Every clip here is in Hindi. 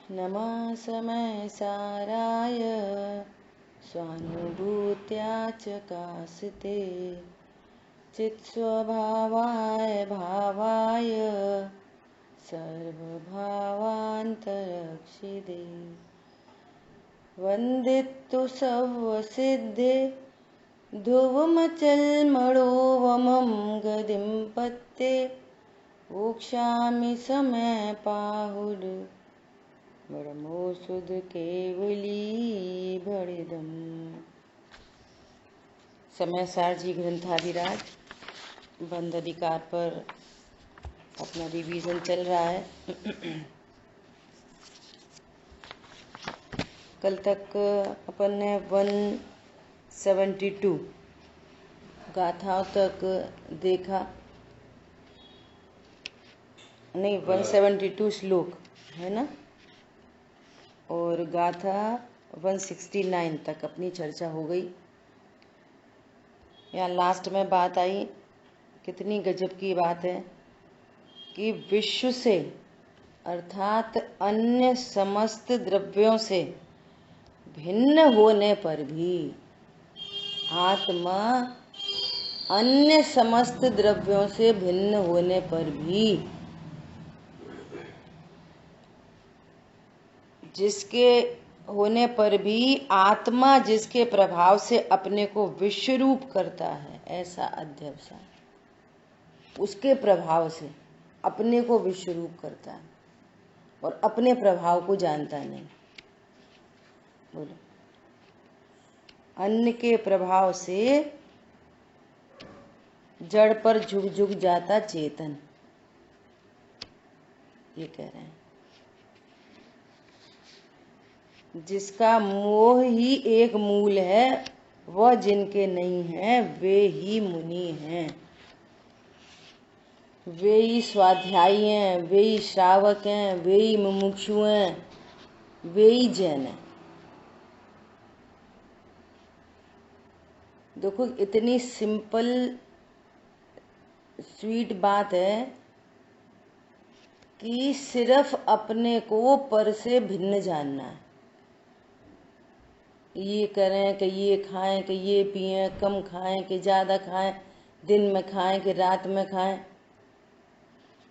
नमः समय साराय स्वानुभूत्या च कासिते चित्स्वभावाय भावाय सर्वभावान्तरक्षिदे वन्दितु सर्वसिद्धे ध्रुवमचलमणोवमं गतिं पत्ते वोक्षामि समय पाहुर बड़मोसुद केवली भड़िदम। समय सार जी ग्रंथाधिराज बंध अधिकार पर अपना रिवीजन चल रहा है। कल तक अपन ने 172 गाथाओं तक देखा, नहीं 172 श्लोक है ना, और गाथा 169 तक अपनी चर्चा हो गई। यहाँ लास्ट में बात आई, कितनी गजब की बात है कि विश्व से अर्थात अन्य समस्त द्रव्यों से भिन्न होने पर भी आत्मा अन्य समस्त द्रव्यों से भिन्न होने पर भी जिसके होने पर भी आत्मा जिसके प्रभाव से अपने को विश्वरूप करता है, ऐसा अध्यवसाय उसके प्रभाव से अपने को विश्वरूप करता है और अपने प्रभाव को जानता नहीं। बोलो, अन्य के प्रभाव से जड़ पर झुक झुक जाता चेतन, ये कह रहे हैं। जिसका मोह ही एक मूल है, वह जिनके नहीं है वे ही मुनि हैं, वे ही स्वाध्यायी हैं, वे ही श्रावक हैं, वे ही मुमुक्षु हैं, वे ही जैन हैं। देखो, इतनी सिंपल स्वीट बात है कि सिर्फ अपने को पर से भिन्न जानना है। ये करें कि ये खाएं कि ये पिएं, कम खाएं कि ज़्यादा खाएं, दिन में खाएं कि रात में खाएं,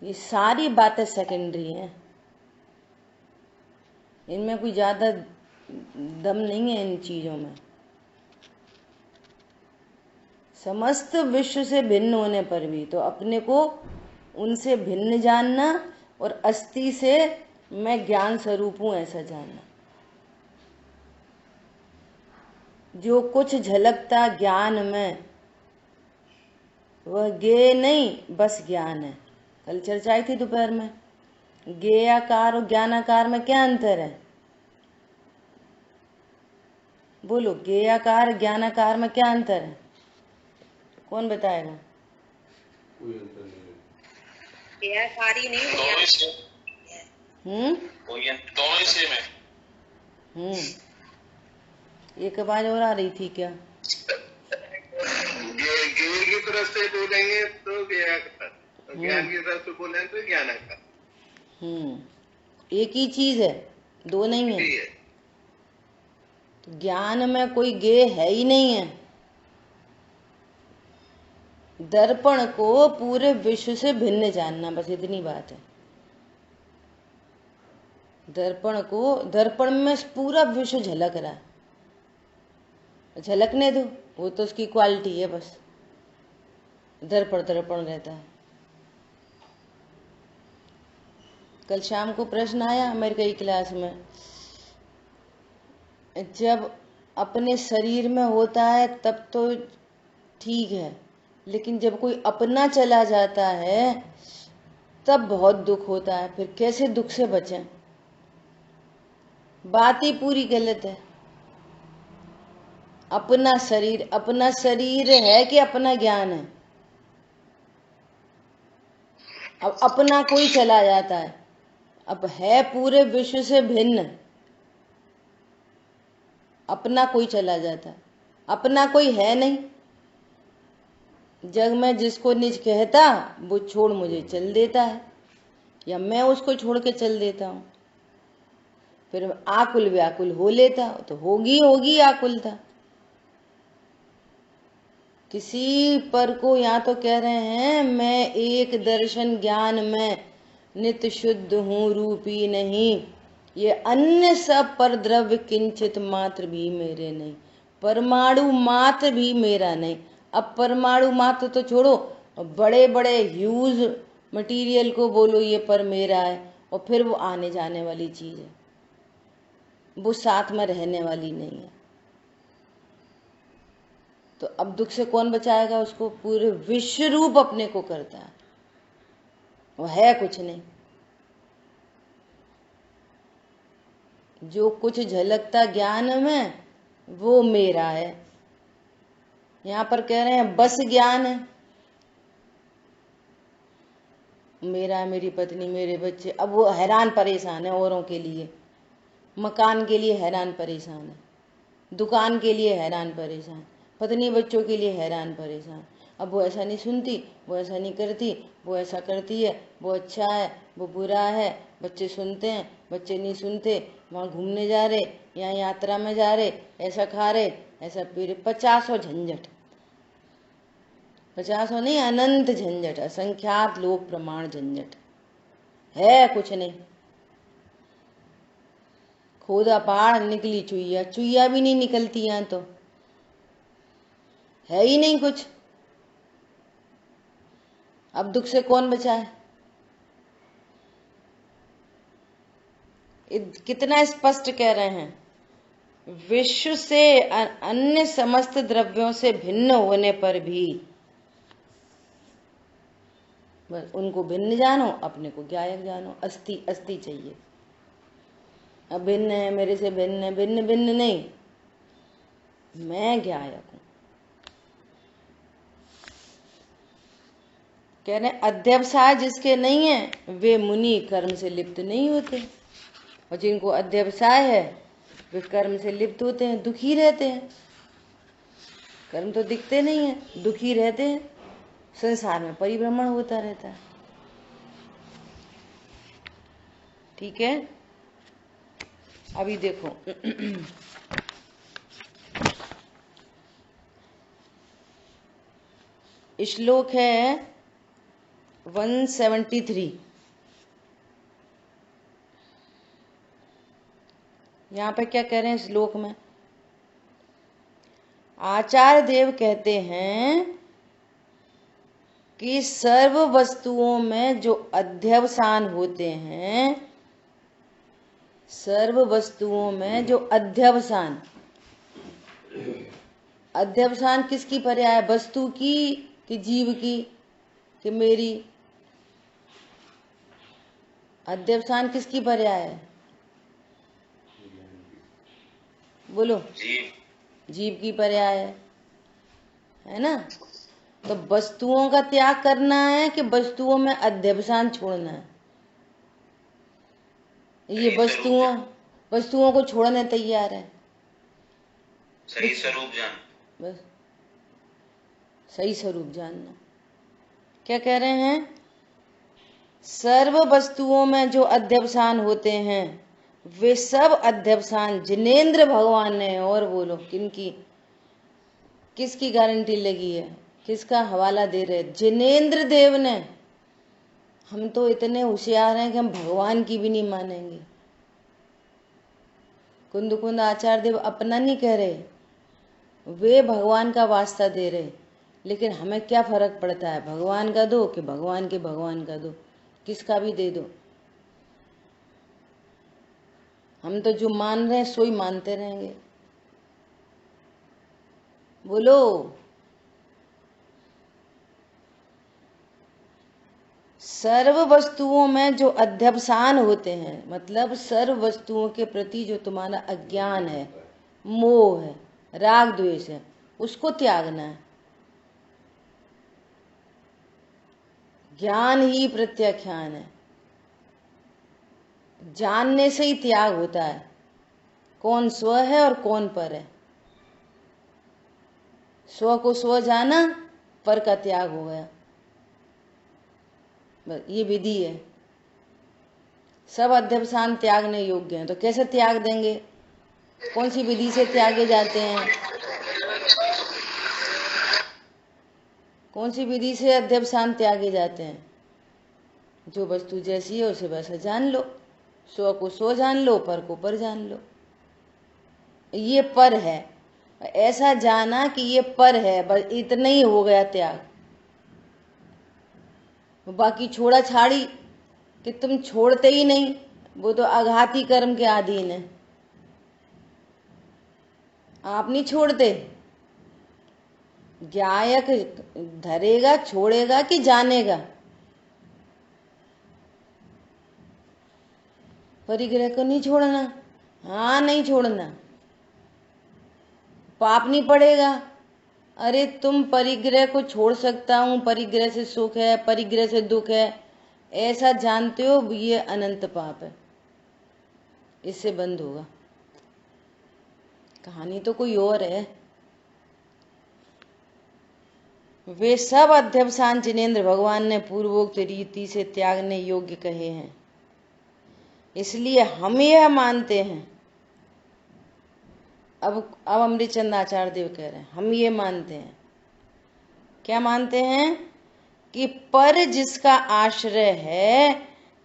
ये सारी बातें सेकेंडरी हैं। इनमें कोई ज़्यादा दम नहीं है इन चीज़ों में। समस्त विश्व से भिन्न होने पर भी तो अपने को उनसे भिन्न जानना और अस्थि से मैं ज्ञान स्वरूप हूँ ऐसा जानना। जो कुछ झलकता ज्ञान में वह ज्ञेय नहीं बस ज्ञान है। कल चर्चा आई थी दोपहर में, ज्ञेयाकार और ज्ञानाकार में क्या अंतर है? बोलो, ज्ञेयाकार ज्ञानाकार में क्या अंतर है? कौन बताएगा? कोई अंतर नहीं है। ज्ञेयकारी नहीं है। दोनों ही सेम है। एक आवाज और आ रही थी क्या? ज्ञेय की तरफ से बोलेंगे तो ज्ञेयाकार, ज्ञान की तरफ से बोलेंगे तो ज्ञानाकार। एक ही चीज है, दो नहीं है। तो ज्ञान में कोई ज्ञेय है ही नहीं है। दर्पण को पूरे विश्व से भिन्न जानना, बस इतनी बात है। दर्पण में पूरा विश्व झलक रहा है, झलकने दो, वो तो उसकी क्वालिटी है। बस दर्पण रहता है। कल शाम को प्रश्न आया मेरे कई क्लास में, जब अपने शरीर में होता है तब तो ठीक है, लेकिन जब कोई अपना चला जाता है तब बहुत दुख होता है। फिर कैसे दुख से बचें? बात ही पूरी गलत है। अपना शरीर है कि अपना ज्ञान है? अब अपना कोई चला जाता है, अब है पूरे विश्व से भिन्न, अपना कोई चला जाता है, अपना कोई है नहीं। जग में जिसको निज कहता वो छोड़ मुझे चल देता है, या मैं उसको छोड़ के चल देता हूँ। फिर आकुल व्याकुल हो लेता तो होगी आकुलता। किसी पर को यहाँ तो कह रहे हैं मैं एक दर्शन ज्ञान में नित्य शुद्ध हूँ रूपी नहीं, ये अन्य सब पर द्रव्य किंचित मात्र भी मेरे नहीं, परमाणु मात्र भी मेरा नहीं। अब परमाणु मात्र तो छोड़ो, बड़े बड़े ह्यूज मटेरियल को बोलो ये पर मेरा है, और फिर वो आने जाने वाली चीज है, वो साथ में रहने वाली नहीं है। तो अब दुख से कौन बचाएगा उसको? पूरे विश्व रूप अपने को करता है, वो है कुछ नहीं। जो कुछ झलकता ज्ञान में वो मेरा है। यहाँ पर कह रहे हैं बस ज्ञान है, मेरा, मेरी पत्नी, मेरे बच्चे। अब वो हैरान परेशान है औरों के लिए, मकान के लिए हैरान परेशान है, दुकान के लिए हैरान परेशान, पत्नी बच्चों के लिए हैरान परेशान। अब वो ऐसा नहीं सुनती, वो ऐसा नहीं करती, वो ऐसा करती है, वो अच्छा है, वो बुरा है, बच्चे सुनते हैं, बच्चे नहीं सुनते, वहाँ घूमने जा रहे, यहाँ यात्रा में जा रहे, ऐसा खा रहे, ऐसा पी रहे, 50 झंझट, 50 नहीं, अनंत झंझट, असंख्यात लोक प्रमाण झंझट, है कुछ नहीं। खोदा पहाड़ निकली चुईया, चुईया भी नहीं निकलती यहाँ तो, है ही नहीं कुछ। अब दुख से कौन बचाए? कितना स्पष्ट कह रहे हैं, विश्व से अन्य समस्त द्रव्यों से भिन्न होने पर भी बस उनको भिन्न जानो, अपने को ज्ञायक जानो। अस्थि अस्थि चाहिए, अब भिन्न है, मेरे से भिन्न है, भिन्न भिन्न नहीं, मैं ज्ञायक हूं। कह रहे अध्यवसाय जिसके नहीं है वे मुनि कर्म से लिप्त नहीं होते, और जिनको अध्यवसाय है वे कर्म से लिप्त होते हैं, दुखी रहते हैं। कर्म तो दिखते नहीं है, दुखी रहते हैं, संसार में परिभ्रमण होता रहता है। ठीक है, अभी देखो श्लोक है 173। यहाँ पे क्या कह रहे हैं श्लोक में? आचार्य देव कहते हैं कि सर्व वस्तुओं में जो अध्यवसान होते हैं, सर्व वस्तुओं में जो अध्यवसान, अध्यवसान किसकी पर्याय? वस्तु की कि जीव की कि मेरी? अध्यवसान किसकी पर्याय है? बोलो। जीव की पर्याय है ना? तो वस्तुओं का त्याग करना है कि वस्तुओं में अध्यवसान छोड़ना है? ये वस्तुओं को छोड़ने तैयार है। सही स्वरूप जान, बस सही स्वरूप जानना। क्या कह रहे हैं? सर्व वस्तुओं में जो अध्यवसान होते हैं वे सब अध्यवसान जिनेंद्र भगवान ने, और बोलो किनकी, किसकी गारंटी लगी है, किसका हवाला दे रहे? जिनेंद्र देव ने। हम तो इतने होशियार हैं कि हम भगवान की भी नहीं मानेंगे। कुंद आचार्य देव अपना नहीं कह रहे, वे भगवान का वास्ता दे रहे, लेकिन हमें क्या फर्क पड़ता है, भगवान का दो कि भगवान का दो, किसका भी दे दो, हम तो जो मान रहे हैं सो ही मानते रहेंगे। बोलो। सर्व वस्तुओं में जो अध्यवसान होते हैं, मतलब सर्व वस्तुओं के प्रति जो तुम्हारा अज्ञान है, मोह है, राग द्वेष है, उसको त्यागना है। ज्ञान ही प्रत्याख्यान है, जानने से ही त्याग होता है, कौन स्व है और कौन पर है। स्व को स्व जाना, पर का त्याग हो गया, ये विधि है। सब अध्यवसान त्यागने योग्य हैं, तो कैसे त्याग देंगे? कौन सी विधि से त्यागे जाते हैं? कौन सी विधि से अध्यवसान त्यागे जाते हैं? जो वस्तु जैसी है उसे वैसा जान लो, सो को सो जान लो, पर को पर जान लो। ये पर है, ऐसा जाना कि ये पर है, बस इतना ही हो गया त्याग। बाकी छोड़ा छाड़ी कि तुम छोड़ते ही नहीं, वो तो आघाती कर्म के अधीन है। आप नहीं छोड़ते। ज्ञायक धरेगा, छोड़ेगा कि जानेगा? परिग्रह को नहीं छोड़ना, हाँ नहीं छोड़ना, पाप नहीं पड़ेगा। अरे तुम परिग्रह को छोड़ सकता हूं, परिग्रह से सुख है, परिग्रह से दुख है, ऐसा जानते हो, ये अनंत पाप है, इससे बंद होगा। कहानी तो कोई और है। वे सब अध्यवसान जिनेंद्र भगवान ने पूर्वोक्त रीति से त्यागने योग्य कहे हैं, इसलिए हम यह मानते हैं। अब अमृतचंद आचार्य देव कह रहे हैं, हम ये मानते हैं। क्या मानते हैं? कि पर जिसका आश्रय है,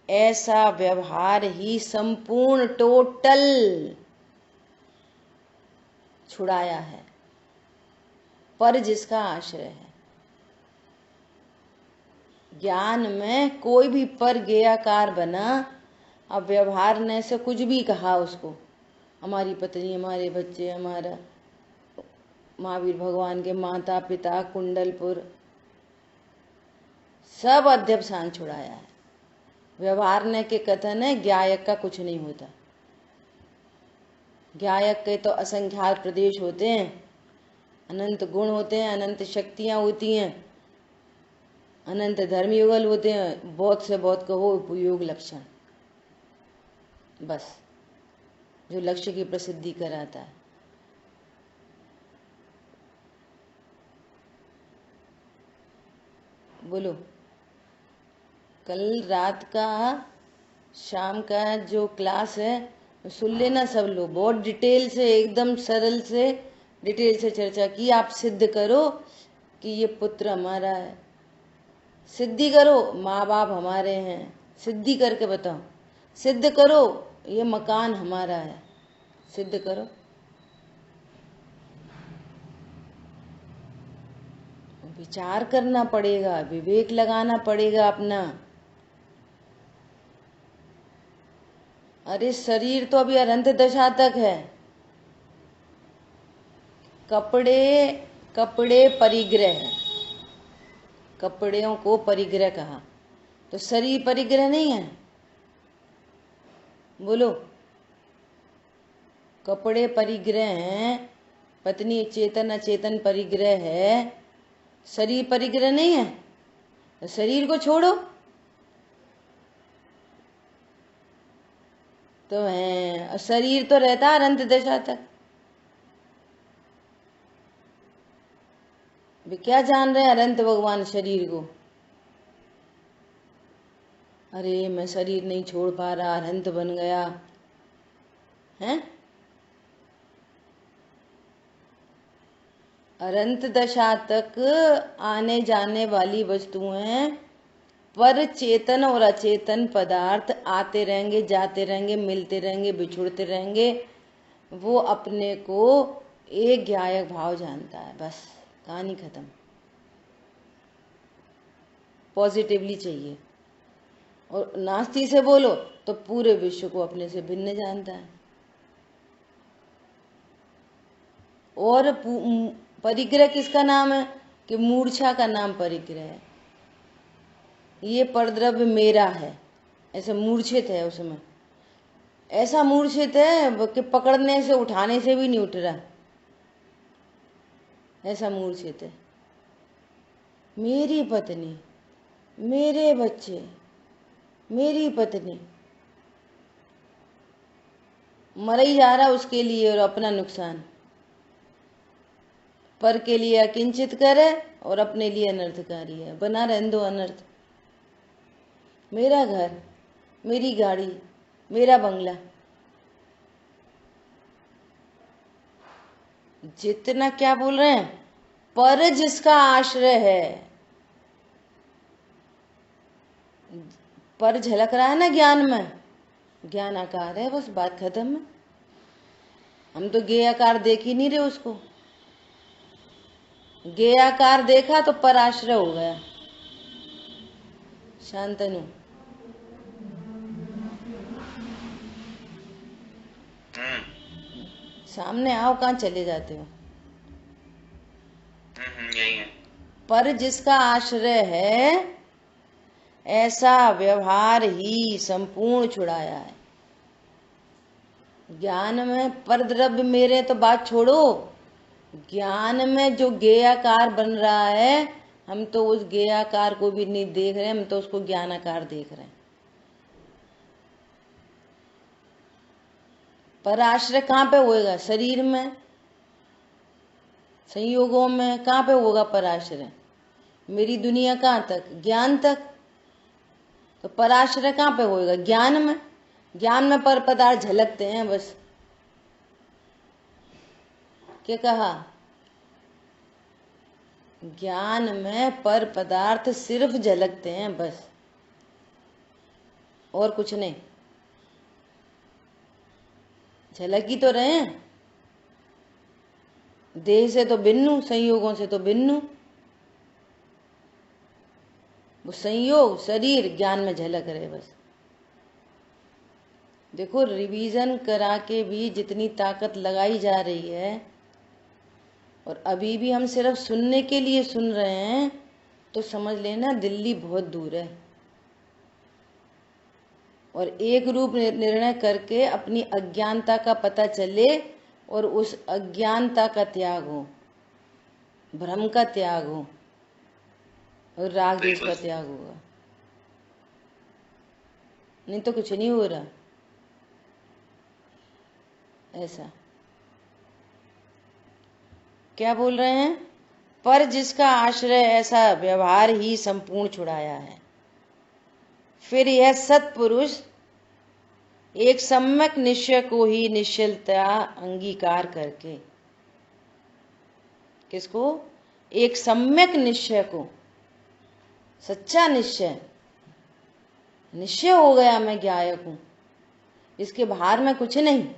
ऐसा व्यवहार ही संपूर्ण टोटल छुड़ाया है। पर जिसका आश्रय है, ज्ञान में कोई भी पर गेयाकार बना, अब व्यवहार ने से कुछ भी कहा उसको, हमारी पत्नी, हमारे बच्चे, हमारा महावीर भगवान के माता पिता, कुंडलपुर, सब अध्यवसान छुड़ाया है। व्यवहार ने के कथन है, ज्ञायक का कुछ नहीं होता। ज्ञायक के तो असंख्यात प्रदेश होते हैं, अनंत गुण होते हैं, अनंत शक्तियां होती हैं, अनंत धर्म युगल होते हैं, बहुत से बहुत कहो उपयोग लक्षण, बस जो लक्ष्य की प्रसिद्धि कराता है। बोलो, कल रात का शाम का जो क्लास है सुन लेना सब लोग, बहुत डिटेल से, एकदम सरल से डिटेल से चर्चा की। आप सिद्ध करो कि ये पुत्र हमारा है, सिद्धि करो माँ बाप हमारे हैं, सिद्धि करके बताओ, सिद्ध करो ये मकान हमारा है, सिद्ध करो। विचार करना पड़ेगा, विवेक लगाना पड़ेगा अपना। अरे शरीर तो अभी अनंत दशा तक है। कपड़े कपड़े परिग्रह है, कपड़ों को परिग्रह कहा, तो शरीर परिग्रह नहीं है? बोलो, कपड़े परिग्रह हैं, पत्नी चेतन अचेतन परिग्रह है, शरीर परिग्रह नहीं है? तो शरीर को छोड़ो तो है, शरीर तो रहता है अनंत दशा तक। वे क्या जान रहे हैं अनंत भगवान शरीर को? अरे मैं शरीर नहीं छोड़ पा रहा, अनंत बन गया है। अनंत दशा तक आने जाने वाली वस्तुएं, पर चेतन और अचेतन पदार्थ आते रहेंगे, जाते रहेंगे, मिलते रहेंगे, बिछुड़ते रहेंगे। वो अपने को एक ज्ञायक भाव जानता है, बस कहानी खत्म। पॉजिटिवली चाहिए। और नास्ती से बोलो तो पूरे विश्व को अपने से भिन्न जानता है। और परिग्रह किसका नाम है? कि मूर्छा का नाम परिग्रह है। ये परद्रव्य मेरा है, ऐसे मूर्छित है उसमें, ऐसा मूर्छित है कि पकड़ने से उठाने से भी नहीं उठ रहा, ऐसा मूर्छित है। मेरी पत्नी, मेरे बच्चे, मेरी पत्नी, मर ही जा रहा उसके लिए और अपना नुकसान, पर के लिए अकिंचित करे और अपने लिए अनर्थकारी है, बना रहने दो अनर्थ। मेरा घर, मेरी गाड़ी, मेरा बंगला। जितना क्या बोल रहे हैं, पर जिसका आश्रय है, पर झलक रहा है ना ज्ञान में, ज्ञान आकार है, बस बात खत्म है। हम तो गे आकार देख ही नहीं रहे उसको। गे आकार देखा तो पर आश्रय हो गया। शांतनु, सामने आओ, कहाँ चले जाते हो? यही है। पर जिसका आश्रय है ऐसा व्यवहार ही संपूर्ण छुड़ाया है। ज्ञान में पर द्रव्य मेरे तो बात छोड़ो, ज्ञान में जो गेयाकार बन रहा है, हम तो उस गेयाकार को भी नहीं देख रहे, हम तो उसको ज्ञानाकार देख रहे हैं। पर आश्रय कहाँ पे होएगा? शरीर में, संयोगों में। कहाँ पे होगा पर आश्रय? मेरी दुनिया कहाँ तक? ज्ञान तक। तो पर आश्रय कहाँ पे होएगा? ज्ञान में। ज्ञान में पर पदार्थ झलकते हैं बस। क्या कहा? ज्ञान में पर पदार्थ सिर्फ झलकते हैं बस, और कुछ नहीं। झलक ही तो रहे हैं। देह से तो भिन्न, संयोगों से तो भिन्न। वो संयोग शरीर ज्ञान में झलक रहे बस। देखो, रिवीजन करा के भी जितनी ताकत लगाई जा रही है, और अभी भी हम सिर्फ सुनने के लिए सुन रहे हैं, तो समझ लेना दिल्ली बहुत दूर है। और एक रूप निर्णय करके अपनी अज्ञानता का पता चले, और उस अज्ञानता का त्याग हो, भ्रम का त्याग हो, और राग द्वेष का त्याग होगा। नहीं तो कुछ नहीं हो रहा। ऐसा क्या बोल रहे हैं? पर जिसका आश्रय ऐसा व्यवहार ही संपूर्ण छुड़ाया है। फिर यह सत्पुरुष एक सम्यक निश्चय को ही निश्चलता अंगीकार करके, किसको? एक सम्यक निश्चय को, सच्चा निश्चय। निश्चय हो गया मैं ज्ञायक हूं, इसके बाहर में कुछ नहीं।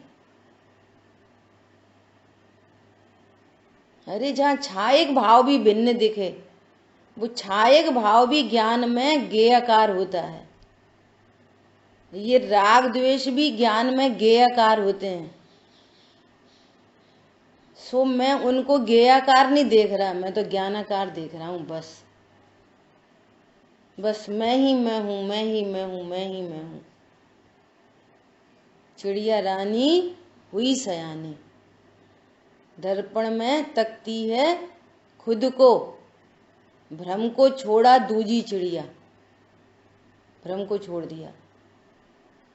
अरे जहां छायक भाव भी भिन्न दिखे, वो छायक भाव भी ज्ञान में गेयाकार होता है। ये राग द्वेष भी ज्ञान में गेयाकार होते हैं। सो मैं उनको गेयाकार नहीं देख रहा, मैं तो ज्ञानाकार देख रहा हूं बस। बस मैं ही मैं हूं, मैं ही मैं हूं, मैं ही मैं हूं। चिड़िया रानी हुई सयानी, दर्पण में तकती है खुद को। भ्रम को छोड़ा दूजी चिड़िया, भ्रम को छोड़ दिया,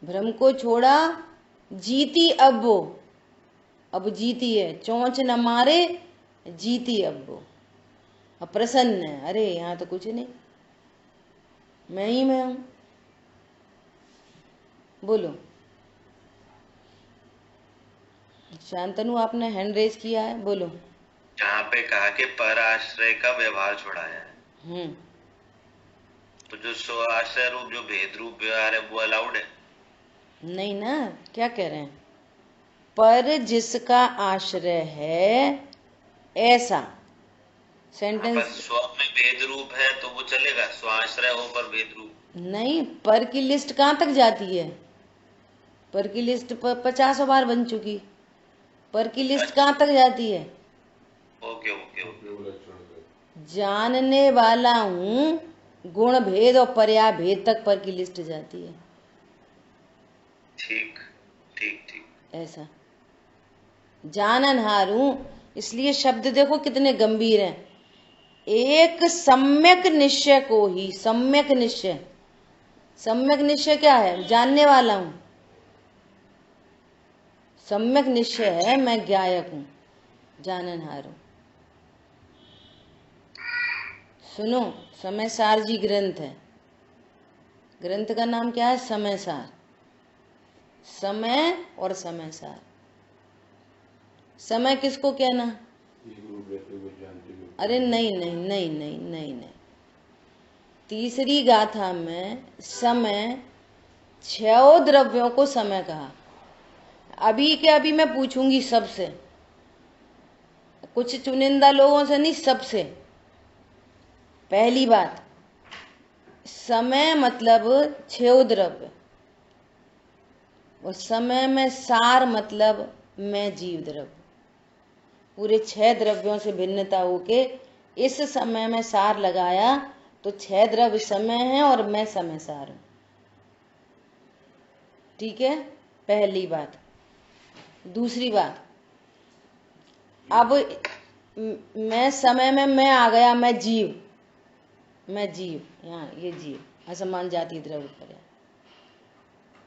भ्रम को छोड़ा, जीती अब वो, अब जीती है। चोंच न मारे, जीती अब वो, अब प्रसन्न है। अरे यहाँ तो कुछ नहीं, मैं ही मैं हूं। बोलो शांतनु, आपने हैंड रेज किया है, बोलो। जहाँ पे कहा कि पर आश्रय का व्यवहार छुड़ाया है, तो जो स्व आश्रय रूप जो भेद रूप व्यवहार है वो अलाउड है? नहीं ना। क्या कह रहे हैं? पर जिसका आश्रय है ऐसा। सेंटेंस स्व में भेद रूप है तो वो चलेगा, स्वाश्रय हो पर भेद रूप नहीं। पर की लिस्ट कहाँ तक जाती है? पर की लिस्ट 50 बार बन चुकी। पर की लिस्ट कहाँ तक जाती है? Okay okay okay. जानने वाला हूं, गुण भेद और पर्याय भेद तक पर की लिस्ट जाती है। ठीक ठीक ठीक। ऐसा जाननहार हूं, इसलिए शब्द देखो कितने गंभीर हैं। एक सम्यक निश्चय को ही, सम्यक निश्चय। सम्यक निश्चय क्या है? जानने वाला हूं। सम्यक निश्चय है मैं ज्ञायक हूं, जाननहार हूं। सुनो, समय सार जी ग्रंथ है। ग्रंथ का नाम क्या है? समय सार। समय और समय सार। समय किसको कहना? अरे नहीं नहीं नहीं नहीं नहीं नहीं, तीसरी गाथा में समय 6 द्रव्यों को समय कहा। अभी के अभी मैं पूछूंगी सबसे, कुछ चुनिंदा लोगों से नहीं, सबसे। पहली बात, समय मतलब 6 द्रव्य, और समय में सार मतलब मैं जीव द्रव्य। पूरे 6 द्रव्यों से भिन्नता होके इस समय में सार लगाया तो 6 द्रव्य समय है और मैं समय सार हूं। ठीक है, पहली बात। दूसरी बात, अब मैं समय में मैं आ गया, मैं जीव, मैं जीव, यहाँ ये जीव असमान जाति द्रव्य पर है।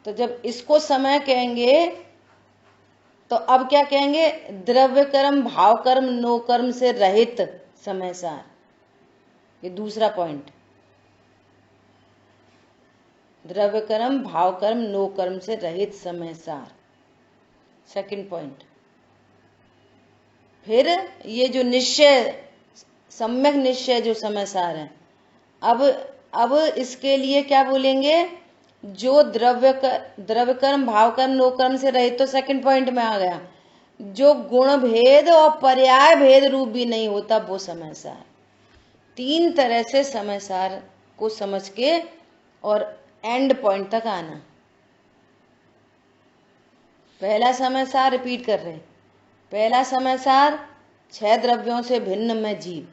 तो जब इसको समय कहेंगे तो अब क्या कहेंगे? द्रव्य कर्म भाव कर्म नो कर्म से रहित समय सार। ये दूसरा पॉइंट, द्रव्य कर्म भाव कर्म नो कर्म से रहित समय सार, सेकंड पॉइंट। फिर ये जो निश्चय, सम्यक निश्चय जो समय सार है, अब इसके लिए क्या बोलेंगे? जो द्रव्य कर्म भाव कर्म नो कर्म से रहित, तो सेकंड पॉइंट में आ गया। जो गुण भेद और पर्याय भेद रूप भी नहीं होता वो समय सार। 3 तरह से समय सार को समझ के और एंड पॉइंट तक आना। पहला समय सार रिपीट कर रहे, पहला समय सार 6 द्रव्यों से भिन्न मैं जीव,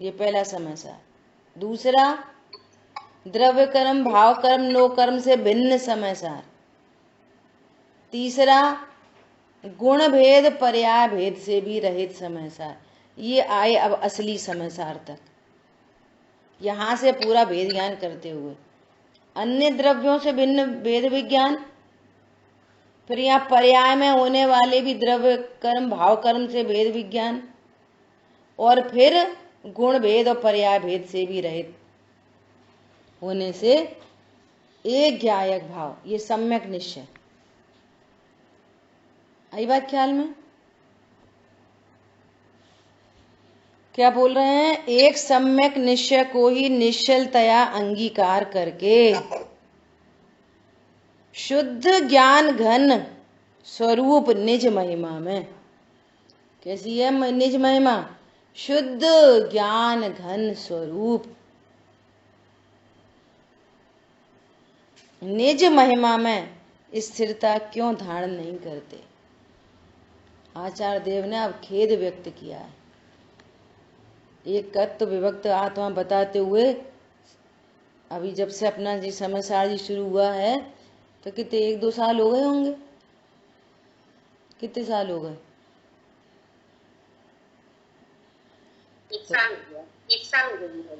ये पहला समय सार। दूसरा, द्रव्य कर्म भाव कर्म नो कर्म से भिन्न समय सार। तीसरा, गुण भेद पर्याय भेद से भी रहित समय सार। ये आए अब असली समय सार तक, यहां से पूरा भेद ज्ञान करते हुए अन्य द्रव्यों से भिन्न भेद विज्ञान, फिर यहाँ पर्याय में होने वाले भी द्रव्य कर्म भाव कर्म से भेद विज्ञान, और फिर गुण भेद और पर्याय भेद से भी रहित होने से एक ज्ञायक भाव, ये सम्यक निश्चय। आई बात ख्याल में? क्या बोल रहे हैं? एक सम्यक निश्चय को ही निश्चलतया अंगीकार करके शुद्ध ज्ञान घन स्वरूप निज महिमा में, कैसी है निज महिमा? शुद्ध ज्ञान घन स्वरूप निज महिमा में स्थिरता क्यों धारण नहीं करते? आचार्य देव ने अब खेद व्यक्त किया है। एक तत्व विभक्त आत्मा बताते हुए, अभी जब से अपना जी समय सार जी शुरू हुआ है तो कितने 1-2 साल हो गए होंगे, कितने साल हो गए? 1 साल हो गया, 1 साल हो गई।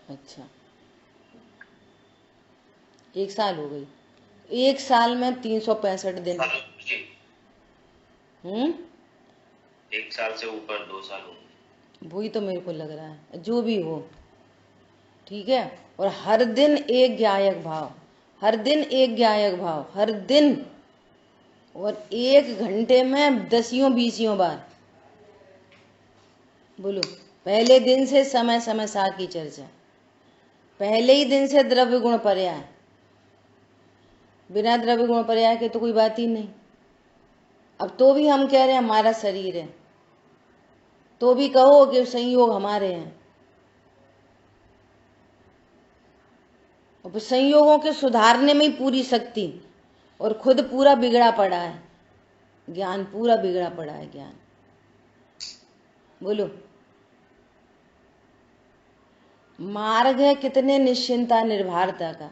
अच्छा, 1 साल हो गई। 1 साल में 365 दिन। 1 साल से ऊपर 2 साल हो गए, वही तो मेरे को लग रहा है, जो भी हो ठीक है। और हर दिन एक ज्ञायक भाव, हर दिन एक ज्ञायक भाव, हर दिन, और 1 घंटे में 10-20 बार। बोलो, पहले दिन से समय समय सार की चर्चा, पहले ही दिन से द्रव्य गुण पर्याय, बिना द्रव्य गुण पर्याय के तो कोई बात ही नहीं। अब तो भी हम कह रहे हैं हमारा शरीर है, तो भी कहो कि संयोग हमारे हैं। अब संयोगों के सुधारने में ही पूरी शक्ति, और खुद पूरा बिगड़ा पड़ा है ज्ञान, पूरा बिगड़ा पड़ा है ज्ञान। बोलो, मार्ग है कितने निश्चिंता निर्भरता का,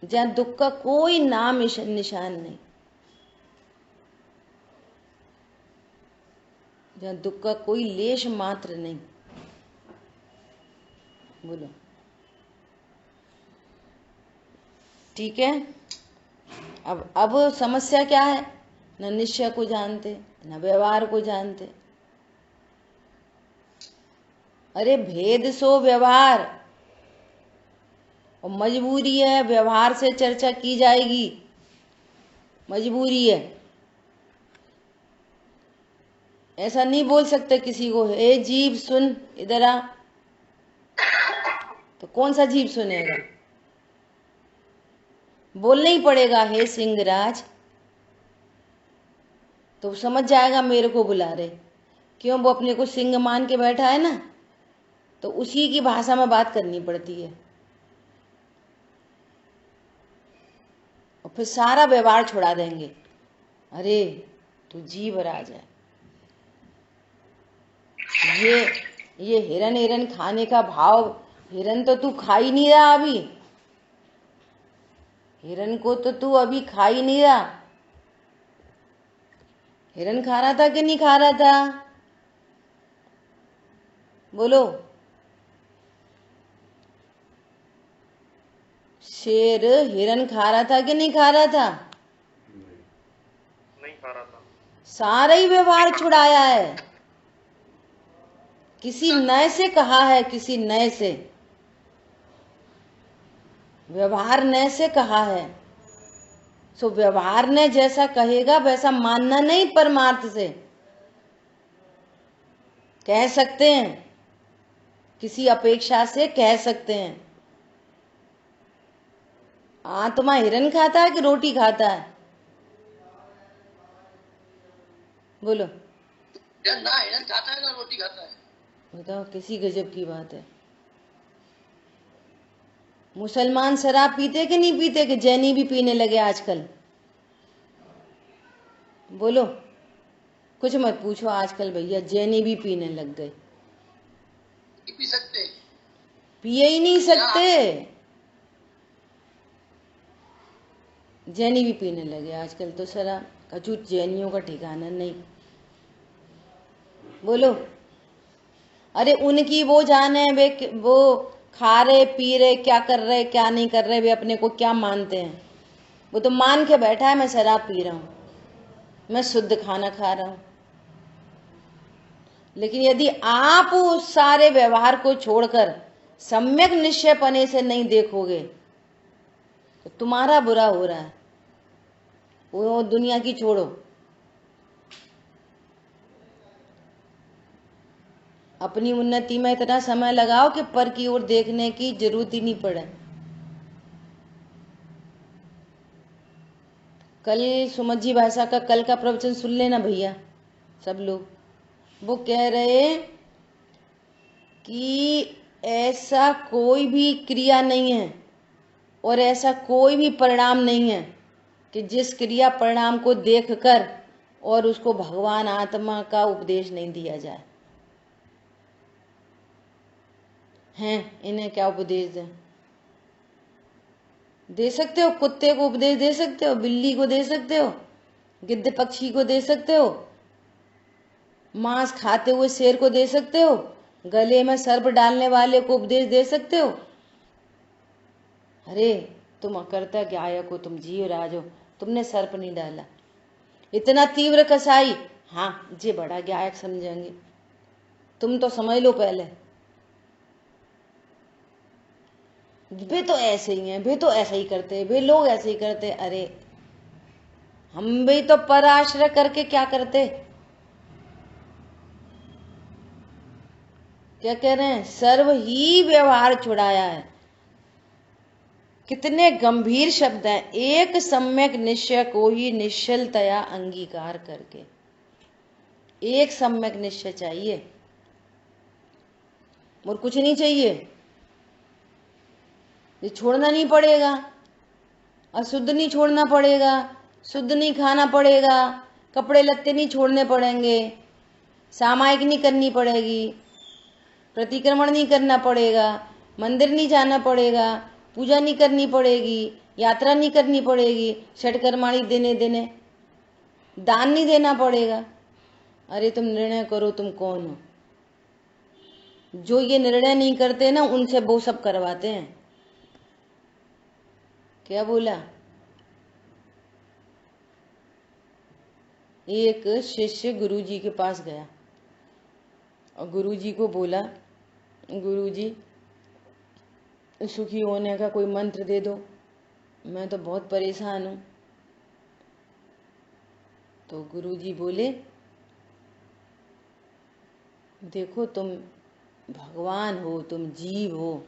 जहां दुख का कोई नाम निशान नहीं, जहां दुख का कोई लेश मात्र नहीं। बोलो, ठीक है। अब समस्या क्या है? न निश्चय को जानते, न व्यवहार को जानते। अरे भेद सो व्यवहार, और मजबूरी है, व्यवहार से चर्चा की जाएगी, मजबूरी है। ऐसा नहीं बोल सकते किसी को, ए जीव सुन इधर आ, तो कौन सा जीव सुनेगा? बोलना ही पड़ेगा, हे सिंहराज, तो समझ जाएगा मेरे को बुला रहे। क्यों? वो अपने को सिंह मान के बैठा है ना, तो उसी की भाषा में बात करनी पड़ती है। और फिर सारा व्यवहार छुड़ा देंगे, अरे तू जीव राज है, ये हिरन हिरन खाने का भाव, हिरन तो तू खा ही नहीं रहा अभी, हिरन को तो तू अभी खा ही नहीं रहा। हिरन खा रहा था कि नहीं खा रहा था? बोलो। शेर हिरन खा रहा था कि नहीं खा रहा था? नहीं खा रहा था। सारा ही व्यवहार छुड़ाया है, किसी नए से कहा है, किसी नए से व्यवहार नए से कहा है। सो व्यवहार ने जैसा कहेगा वैसा मानना नहीं, परमार्थ से कह सकते हैं, किसी अपेक्षा से कह सकते हैं। आत्मा हिरन खाता है कि रोटी खाता है? बोलो। ना हिरन खाता है ना रोटी खाता है। बताओ, किसी गजब की बात है। मुसलमान शराब पीते कि नहीं पीते, कि जैनी भी पीने लगे आजकल? बोलो, कुछ मत पूछो, आजकल भैया जैनी भी पीने लग गए। पी सकते, पिए ही नहीं सकते, जैनी भी पीने लगे आजकल तो शराब। कचूत जैनियों का ठिकाना नहीं। बोलो। अरे उनकी वो जाने, वे वो खा रहे पी रहे, क्या कर रहे क्या नहीं कर रहे, वे अपने को क्या मानते हैं? वो तो मान के बैठा है मैं शराब पी रहा हूं, मैं शुद्ध खाना खा रहा हूं। लेकिन यदि आप उस सारे व्यवहार को छोड़कर सम्यक निश्चयपने से नहीं देखोगे तो तुम्हारा बुरा हो रहा है। वो दुनिया की छोड़ो, अपनी उन्नति में इतना समय लगाओ कि पर की ओर देखने की जरूरत ही नहीं पड़े। कल सुमत जी भाषा का कल का प्रवचन सुन लेना भैया सब लोग। वो कह रहे कि ऐसा कोई भी क्रिया नहीं है और ऐसा कोई भी परिणाम नहीं है कि जिस क्रिया परिणाम को देखकर और उसको भगवान आत्मा का उपदेश नहीं दिया जाए। हैं, इन्हें क्या उपदेश दें? दे सकते हो, कुत्ते को उपदेश दे सकते हो, बिल्ली को दे सकते हो, गिद्ध पक्षी को दे सकते हो, मांस खाते हुए शेर को दे सकते हो, गले में सर्प डालने वाले को उपदेश दे सकते हो। अरे तुम अकर्ता गायक हो, तुम जीव राज हो, तुमने सर्प नहीं डाला। इतना तीव्र कसाई, हाँ जे बड़ा गायक समझेंगे, तुम तो समझ लो पहले। वे तो ऐसे ही हैं, वे तो ऐसा ही करते, वे लोग ऐसे ही करते। अरे हम भी तो पर आश्रय करके क्या करते? क्या कह रहे हैं? सर्व ही व्यवहार छुड़ाया है। कितने गंभीर शब्द हैं। एक सम्यक निश्चय को ही निश्चलतया अंगीकार करके, एक सम्यक निश्चय चाहिए और कुछ नहीं चाहिए। ये छोड़ना नहीं पड़ेगा, अशुद्ध नहीं छोड़ना पड़ेगा, शुद्ध नहीं खाना पड़ेगा, कपड़े लत्ते नहीं छोड़ने पड़ेंगे, सामायिक नहीं करनी पड़ेगी, प्रतिक्रमण नहीं करना पड़ेगा, मंदिर नहीं जाना पड़ेगा, पूजा नहीं करनी पड़ेगी, यात्रा नहीं करनी पड़ेगी, षटकर्माणी देने देने, दान नहीं देना पड़ेगा। अरे तुम निर्णय करो तुम कौन हो? जो ये निर्णय नहीं करते ना उनसे वो सब करवाते हैं। क्या बोला? एक शिष्य गुरुजी के पास गया और गुरुजी को बोला, गुरुजी सुखी होने का कोई मंत्र दे दो, मैं तो बहुत परेशान हूँ। तो गुरुजी बोले, देखो तुम भगवान हो, तुम जीव हो,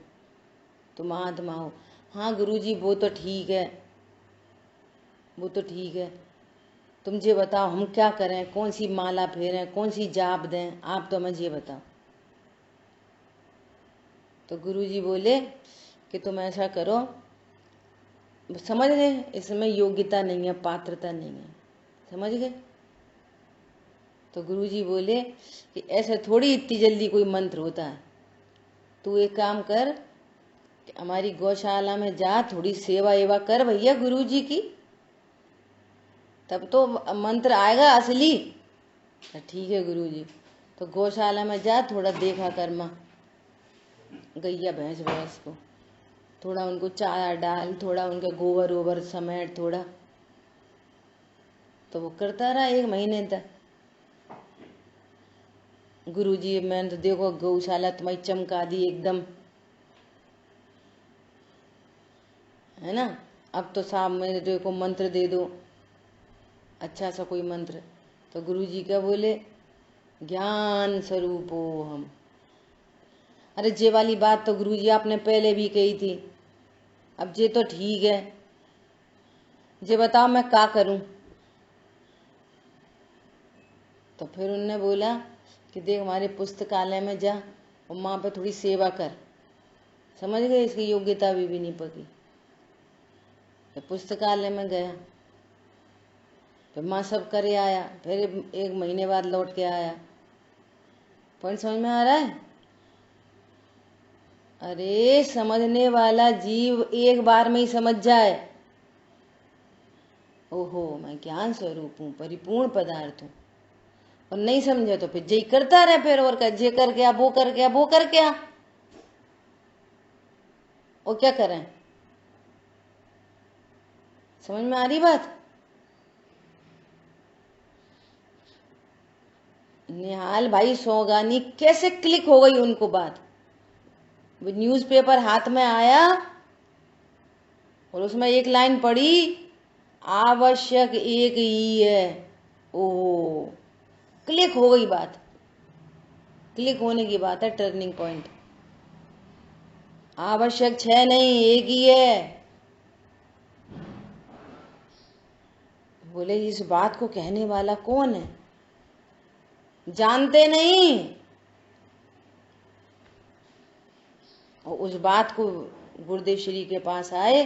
तुम आत्मा हो। हाँ गुरुजी वो तो ठीक है, वो तो ठीक है, तुम ये बताओ हम क्या करें, कौन सी माला फेरें, कौन सी जाप दें, आप तो हमें ये बताओ। तो गुरुजी बोले कि तुम ऐसा करो, समझ गए इसमें योग्यता नहीं है, पात्रता नहीं है, समझ गए। तो गुरुजी बोले कि ऐसे थोड़ी इतनी जल्दी कोई मंत्र होता है, तू एक काम कर, हमारी गौशाला में जा, थोड़ी सेवा एवा कर भैया गुरुजी की, तब तो मंत्र आएगा असली। ठीक है गुरुजी। तो गौशाला में जा, थोड़ा देखा कर माँ गैया भैंस भैंस को, थोड़ा उनको चारा डाल, थोड़ा उनके गोबर वोबर समेट थोड़ा। तो वो करता रहा 1 महीने तक। गुरुजी मैंने तो देखो गौशाला तुम्हारी चमका दी एकदम, है ना। अब तो साहब मेरे को मंत्र दे दो, अच्छा सा कोई मंत्र। तो गुरुजी क्या बोले, ज्ञान स्वरूपो हम। अरे ये वाली बात तो गुरुजी आपने पहले भी कही थी, अब ये तो ठीक है, ये बताओ मैं क्या करूं। तो फिर उनने बोला कि देख हमारे पुस्तकालय में जा और माँ पे थोड़ी सेवा कर, समझ गए, इसकी योग्यता भी नहीं पकी। तो पुस्तकालय में गया, फिर माँ सब करे आया, फिर 1 महीने बाद लौट के आया। पॉइंट समझ में आ रहा है। अरे समझने वाला जीव एक बार में ही समझ जाए, ओहो मैं ज्ञान स्वरूप हूँ, परिपूर्ण पदार्थ हूँ, और नहीं समझे तो फिर जय करता रहे, फिर और क्या, जे कर क्या, वो कर क्या, वो कर क्या, और क्या करें। समझ में आ रही बात। निहाल भाई सोगानी कैसे क्लिक हो गई उनको बात। वो न्यूज़पेपर हाथ में आया और उसमें एक लाइन पड़ी, आवश्यक एक ही है। ओहो, क्लिक हो गई बात। क्लिक होने की बात है, टर्निंग पॉइंट। आवश्यक 6 नहीं, एक ही है। बोले इस बात को कहने वाला कौन है, जानते नहीं। और उस बात को गुरुदेव श्री के पास आए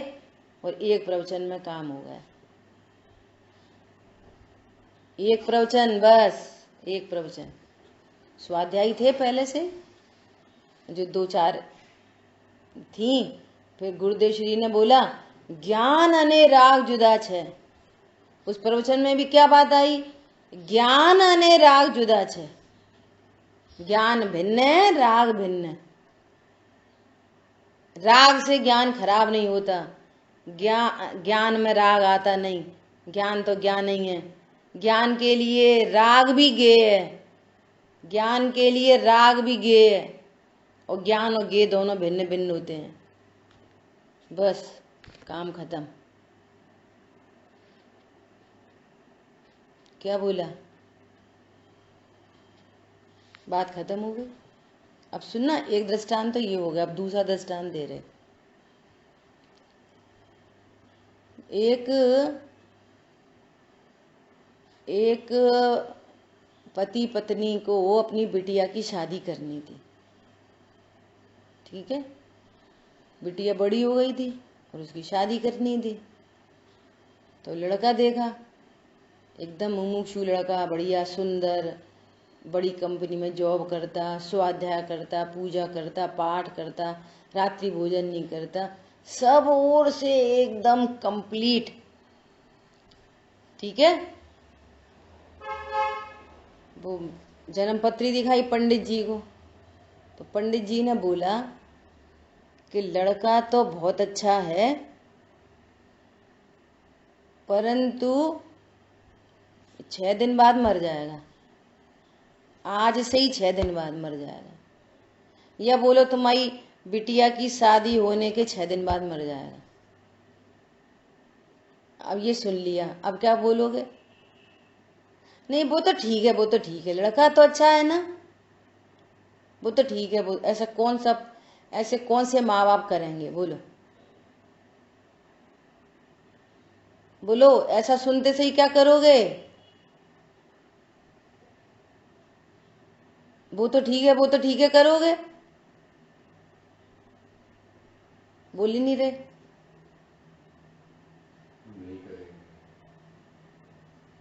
और एक प्रवचन में काम हो गया। एक प्रवचन, बस एक प्रवचन। स्वाध्यायी थे पहले से जो 2-4 थी, फिर गुरुदेव श्री ने बोला ज्ञान अने राग जुदा छे। उस प्रवचन में भी क्या बात आई, ज्ञान अने राग जुदा छे। ज्ञान भिन्न है, राग भिन्न है। राग से ज्ञान खराब नहीं होता, ज्ञान में राग आता नहीं, ज्ञान तो ज्ञान ही है। ज्ञान के लिए राग भी गेय है, ज्ञान के लिए राग भी गेय है, और ज्ञान और गेय दोनों भिन्न भिन्न होते हैं। बस काम खत्म। क्या बोला, बात खत्म हो गई। अब सुनना, एक दृष्टांत तो ये हो गया, अब दूसरा दृष्टांत दे रहे। एक पति पत्नी को अपनी बिटिया की शादी करनी थी, ठीक है। बिटिया बड़ी हो गई थी और उसकी शादी करनी थी। तो लड़का देखा, एकदम मुमुक्षु लड़का, बढ़िया सुंदर, बड़ी कंपनी में जॉब करता, स्वाध्याय करता, पूजा करता, पाठ करता, रात्रि भोजन नहीं करता, सब ओर से एकदम कंप्लीट, ठीक है। वो जन्मपत्री दिखाई पंडित जी को, तो पंडित जी ने बोला कि लड़का तो बहुत अच्छा है, परंतु 6 दिन बाद मर जाएगा, आज से ही 6 दिन बाद मर जाएगा। या बोलो तुम्हारी बिटिया की शादी होने के 6 दिन बाद मर जाएगा। अब ये सुन लिया, अब क्या बोलोगे? नहीं वो तो ठीक है, वो तो ठीक है, लड़का तो अच्छा है ना, वो तो ठीक है। वो ऐसे कौन से माँ बाप करेंगे? बोलो बोलो, ऐसा सुनते से ही क्या करोगे? वो तो ठीक है, वो तो ठीक है करोगे? बोल ही नहीं रहे।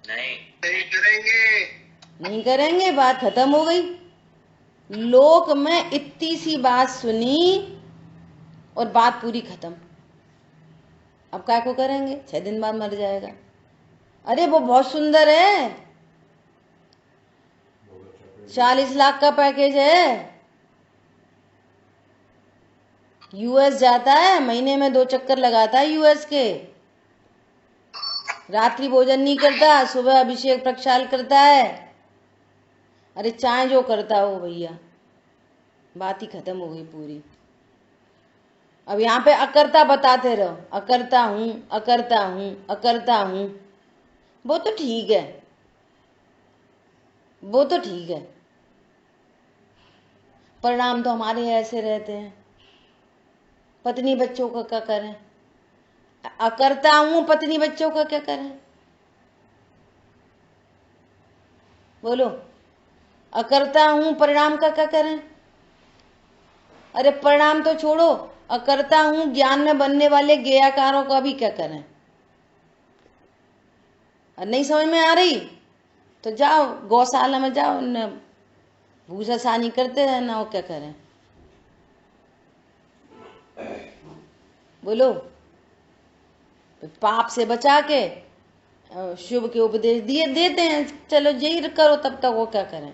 नहीं करेंगे। नहीं करेंगे, बात खत्म हो गई। लोक में इतनी सी बात सुनी और बात पूरी खत्म। अब काय को करेंगे? 6 दिन बाद मर जाएगा। अरे वो बहुत सुंदर है, 40 लाख का पैकेज है, यूएस जाता है, महीने में 2 चक्कर लगाता है यूएस के, रात्रि भोजन नहीं करता, सुबह अभिषेक प्रक्षाल करता है। अरे चाहे जो करता हो भैया, बात ही खत्म हो गई पूरी। अब यहाँ पे अकर्ता बताते रहो, अकर्ता हूं, अकर्ता हूं, अकर्ता हूं। वो तो ठीक है, वो तो ठीक है, परिणाम तो हमारे ऐसे रहते हैं। पत्नी बच्चों का क्या करें? अकर्ता हूं, पत्नी बच्चों का क्या करें? बोलो, अकर्ता हूं, परिणाम का क्या करें? अरे परिणाम तो छोड़ो, अकर्ता हूं ज्ञान में बनने वाले ज्ञेयाकारों का भी क्या करें? नहीं समझ में आ रही तो जाओ गौशाला में जाओ, न भूसा सानी करते रहना, वो क्या करें? बोलो, पाप से बचा के शुभ के उपदेश दिए देते हैं, चलो यही करो, तब तक वो क्या करें?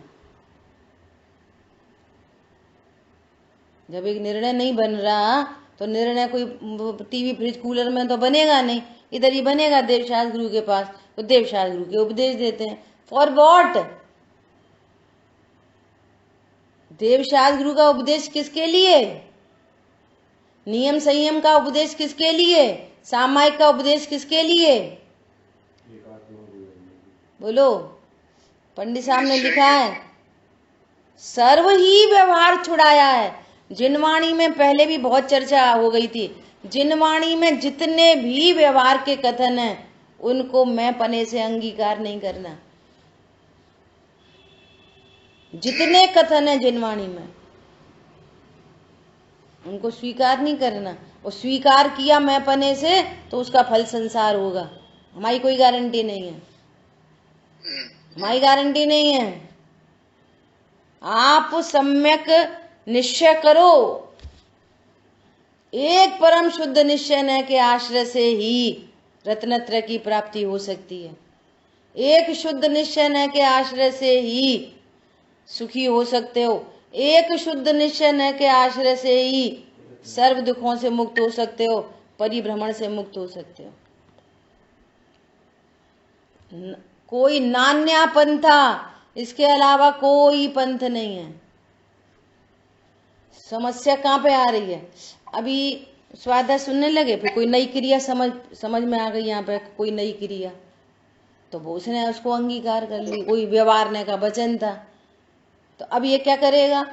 जब एक निर्णय नहीं बन रहा तो निर्णय कोई टीवी फ्रिज कूलर में तो बनेगा नहीं, इधर ही बनेगा देवशास्त्र गुरु के पास, तो देवशास्त्र गुरु के उपदेश देते हैं। For what? देवशास्त्र गुरु का उपदेश किसके लिए? नियम संयम का उपदेश किसके लिए? सामायिक का उपदेश किसके लिए? बोलो, पंडित साहब ने लिखा है, सर्व ही व्यवहार छुड़ाया है। जिनवाणी में पहले भी बहुत चर्चा हो गई थी, जिनवाणी में जितने भी व्यवहार के कथन हैं उनको मैं पने से अंगीकार नहीं करना। जितने कथन है जिनवाणी में उनको स्वीकार नहीं करना, और स्वीकार किया मैं पने से तो उसका फल संसार होगा। हमारी कोई गारंटी नहीं है, हमारी गारंटी नहीं है। आप सम्यक निश्चय करो, एक परम शुद्ध निश्चय के आश्रय से ही रत्नत्रय की प्राप्ति हो सकती है। एक शुद्ध निश्चय के आश्रय से ही सुखी हो सकते हो। एक शुद्ध निश्चय के आश्रय से ही सर्व दुखों से मुक्त हो सकते हो, परिभ्रमण से मुक्त हो सकते हो। कोई नान्या पंथा, इसके अलावा कोई पंथ नहीं है। समस्या कहाँ पे आ रही है? अभी स्वाध्याय सुनने लगे, फिर कोई नई क्रिया समझ में आ गई, यहाँ पे कोई नई क्रिया, तो वो उसने उसको अंगीकार कर ली। कोई व्यवहारने का वचन था, तो अब ये क्या करेगा?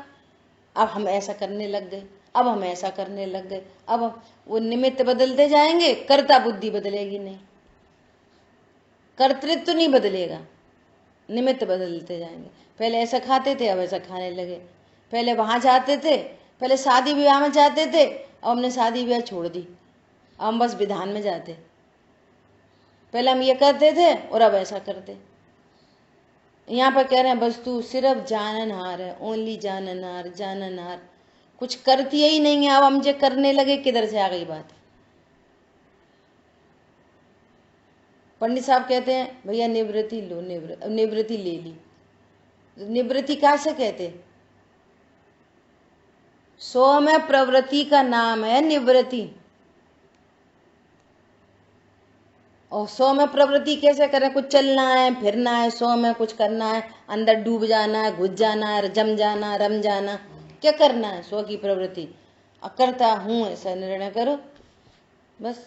अब हम ऐसा करने लग गए, अब हम ऐसा करने लग गए। अब वो निमित्त बदलते जाएंगे, कर्ता बुद्धि बदलेगी नहीं, कर्तृत्व नहीं बदलेगा, निमित्त बदलते जाएंगे। पहले ऐसा खाते थे, अब ऐसा खाने लगे। पहले वहां जाते थे, पहले शादी विवाह में जाते थे, अब हमने शादी विवाह छोड़ दी, अब हम बस विधान में जाते। पहले हम ये करते थे और अब ऐसा करते। यहाँ पर कह रहे हैं बस तू सिर्फ जाननहार है, ओनली जाननहार, जाननहार, कुछ करती ही नहीं है। अब हम जो करने लगे, किधर से आ गई बात? पंडित साहब कहते हैं भैया निवृत्ति लो, निवृत्ति ले ली। निवृत्ति कैसे कहते? सो में प्रवृत्ति का नाम है निवृत्ति। और सो में प्रवृत्ति कैसे करें? कुछ चलना है, फिरना है, सो में कुछ करना है, अंदर डूब जाना है, घुस जाना है, जम जाना, रम जाना, क्या करना है? सो की प्रवृत्ति। अकर्ता हूं ऐसा निर्णय करो बस।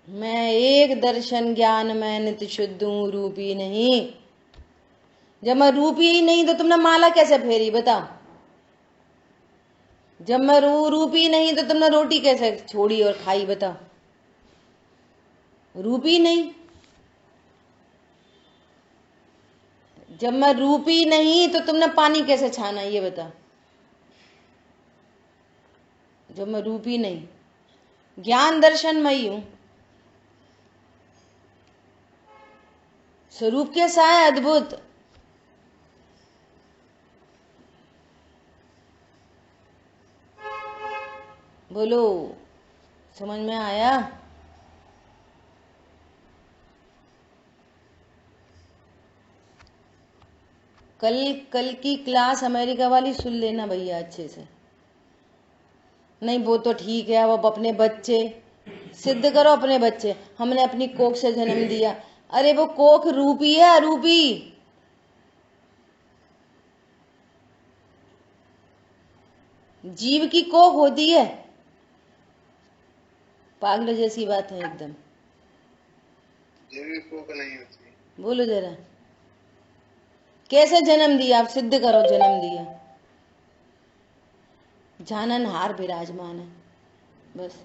मैं एक दर्शन ज्ञान में नित्य शुद्ध हूं, रूपी नहीं। जब मैं रूपी ही नहीं तो तुमने माला कैसे फेरी बताओ? जब मैं रूपी नहीं तो तुमने रोटी कैसे छोड़ी और खाई बताओ? रूपी नहीं। जब मैं रूपी नहीं तो तुमने पानी कैसे छाना ये बताओ? जब मैं रूपी नहीं, ज्ञान दर्शनमयी हूं। स्वरूप कैसा है? अद्भुत। बोलो, समझ में आया? कल की क्लास अमेरिका वाली सुन लेना भैया अच्छे से। नहीं वो तो ठीक है, अब अपने बच्चे सिद्ध करो। अपने बच्चे, हमने अपनी कोख से जन्म दिया। अरे वो कोख रूपी है, अरूपी। जीव की कोख होती है। पागल जैसी बात है एकदम। जीव की कोख नहीं होती। बोलो जरा, कैसे जन्म दिया? आप सिद्ध करो जन्म दिया। जाननहार विराजमान है बस,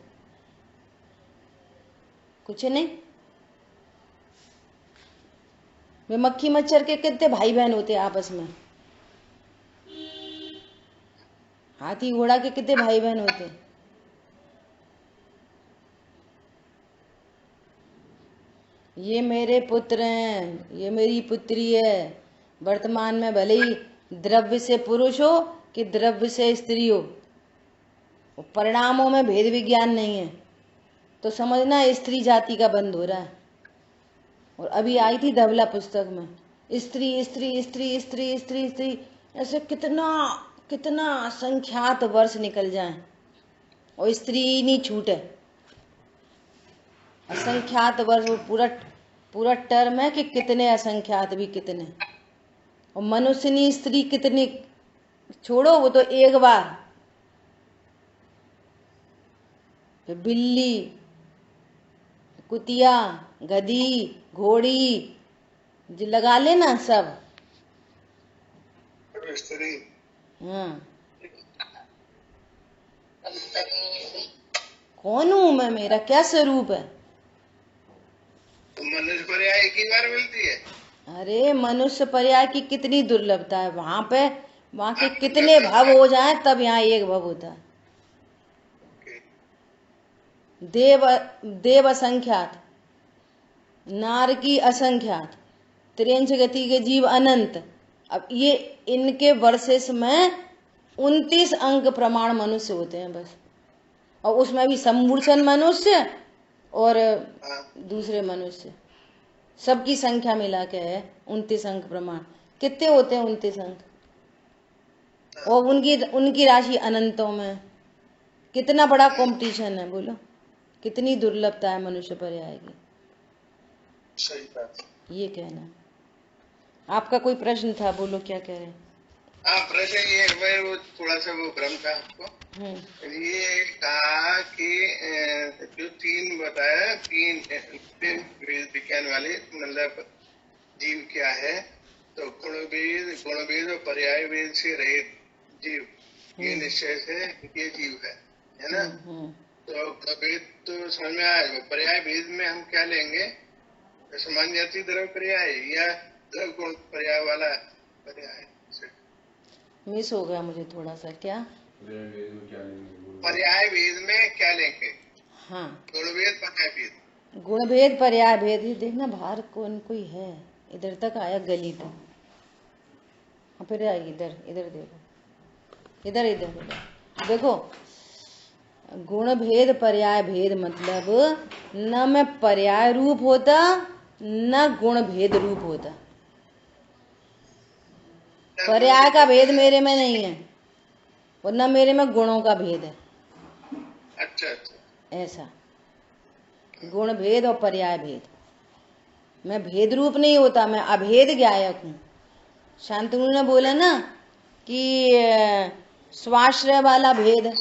कुछ नहीं। वे मक्खी मच्छर के कितने भाई बहन होते हैं आपस में? हाथी घोड़ा के कितने भाई बहन होते? ये मेरे पुत्र हैं, ये मेरी पुत्री है। वर्तमान में भले ही द्रव्य से पुरुष हो कि द्रव्य से स्त्री हो, परिणामों में भेद विज्ञान नहीं है। तो समझना स्त्री जाति का बंध हो रहा है। और अभी आई थी धवला पुस्तक में, स्त्री स्त्री स्त्री स्त्री स्त्री स्त्री, ऐसे कितना कितना असंख्यात वर्ष निकल जाए और स्त्री नहीं छूटे। असंख्यात वर्ष, वो पूरा टर्म है कि कितने असंख्यात भी कितने। और मनुष्य ने स्त्री कितनी, छोड़ो वो तो एक बार। फिर बिल्ली, कुतिया, गधी, घोड़ी जो लगा लेना सब। स्त्री। हाँ, कौन हूं मैं? मेरा क्या स्वरूप है? तो मनुष्य पर्याय एक ही बार मिलती है। अरे मनुष्य पर्याय की कितनी दुर्लभता है। वहां के कितने भव हो जाए तब यहाँ एक भव होता है। देव असंख्यात, नार की असंख्यात, त्रिंश गति के जीव अनंत। अब ये इनके वर्सेस में 29 अंक प्रमाण मनुष्य होते हैं बस। और उसमें भी सम्मूर्छन मनुष्य और दूसरे मनुष्य, सबकी संख्या मिला के है 29 अंक प्रमाण। कितने होते हैं 29 अंक? और उनकी राशि अनंतों में। कितना बड़ा कंपटीशन है, बोलो। कितनी दुर्लभता है मनुष्य पर्याय की। सही बात। ये कहना। आपका कोई प्रश्न था, बोलो क्या कह रहे हैं? हाँ, प्रश्न ये है, वो थोड़ा सा वो भ्रम था आपको। ये कहा कि जो तीन बताया, तीन विज्ञान वाले, मतलब जीव क्या है, तो गुणभेद और पर्याय भेद से रहित जीव, ये निश्चय से ये जीव है ना। तो गुणभेद तो समझ में आया। पर्याय भेद में हम क्या लेंगे? सामान्य जाति द्रव्य पर्याय या द्रव्य गुण पर्याय वाला पर्याय? मिस हो गया मुझे थोड़ा सा। क्या पर्याय भेद में क्या लेंगे? हाँ, गुणभेद पर्याय भेद। गुणभेद पर्याय भेद। ही देखना बाहर कौन कोई है। इधर तक आया गली तक, फिर आई इधर। इधर देखो, इधर इधर इधर देखो। गुण भेद पर्याय भेद मतलब न मैं पर्याय रूप होता न गुण भेद रूप होता। पर्याय का भेद मेरे में नहीं है और न मेरे में गुणों का भेद है। अच्छा अच्छा, ऐसा गुण भेद और पर्याय भेद। मैं भेद रूप नहीं होता, मैं अभेद ज्ञायक हूँ। शांतनु ने बोला ना कि स्वाश्रय वाला भेद,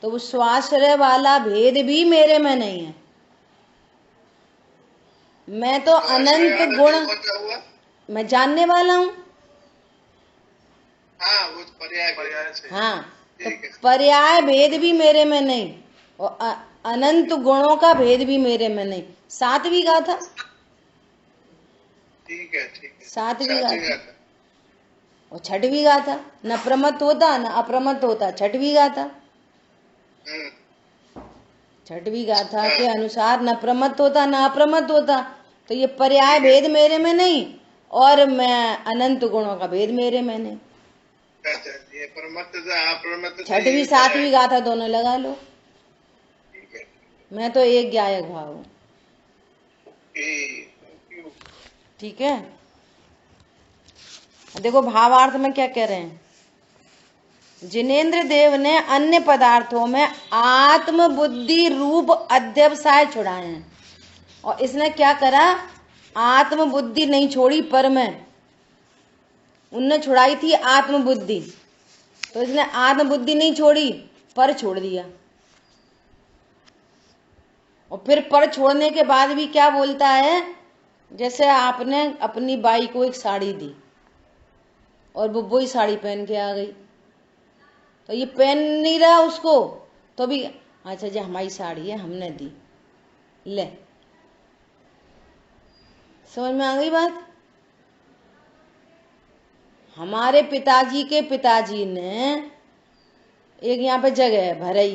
तो वो स्वाश्रय वाला भेद भी मेरे में नहीं है। मैं तो अनंत गुण, मैं जानने वाला हूँ। हाँ, वो पर्याय से। हाँ, तो पर्याय भेद भी मेरे में नहीं और अनंत गुणों का भेद भी मेरे में नहीं। सातवीं गाथा, ठीक है, सातवीं गाथा और छठवीं गाथा, न प्रमत्त होता न अप्रमत्त होता, छठवीं गाथा। छठवीं गाथा के अनुसार न प्रमत्त होता न अप्रमत्त होता, तो ये पर्याय भेद मेरे में नहीं और मैं अनंत गुणों का भेद मेरे में नहीं। छठवीं सातवीं गाथा दोनों लगा लो। मैं तो एक ज्ञायक भाव हूँ। ठीक है, देखो भावार्थ में क्या कह रहे हैं। जिनेन्द्र देव ने अन्य पदार्थों में आत्म बुद्धि रूप अध्यवसाय छुड़ाए हैं और इसने क्या करा, आत्म बुद्धि नहीं छोड़ी पर में, उनने छुड़ाई थी आत्म बुद्धि, तो इसने आत्म बुद्धि नहीं छोड़ी पर छोड़ दिया। और फिर पर छोड़ने के बाद भी क्या बोलता है, जैसे आपने अपनी बाई को एक साड़ी दी और वो वही साड़ी पहन के आ गई, तो ये पहन नहीं रहा उसको, तो भी अच्छा जी हमारी साड़ी है हमने दी, ले। समझ में आ गई बात। हमारे पिताजी के पिताजी ने एक यहाँ पे जगह है भरई,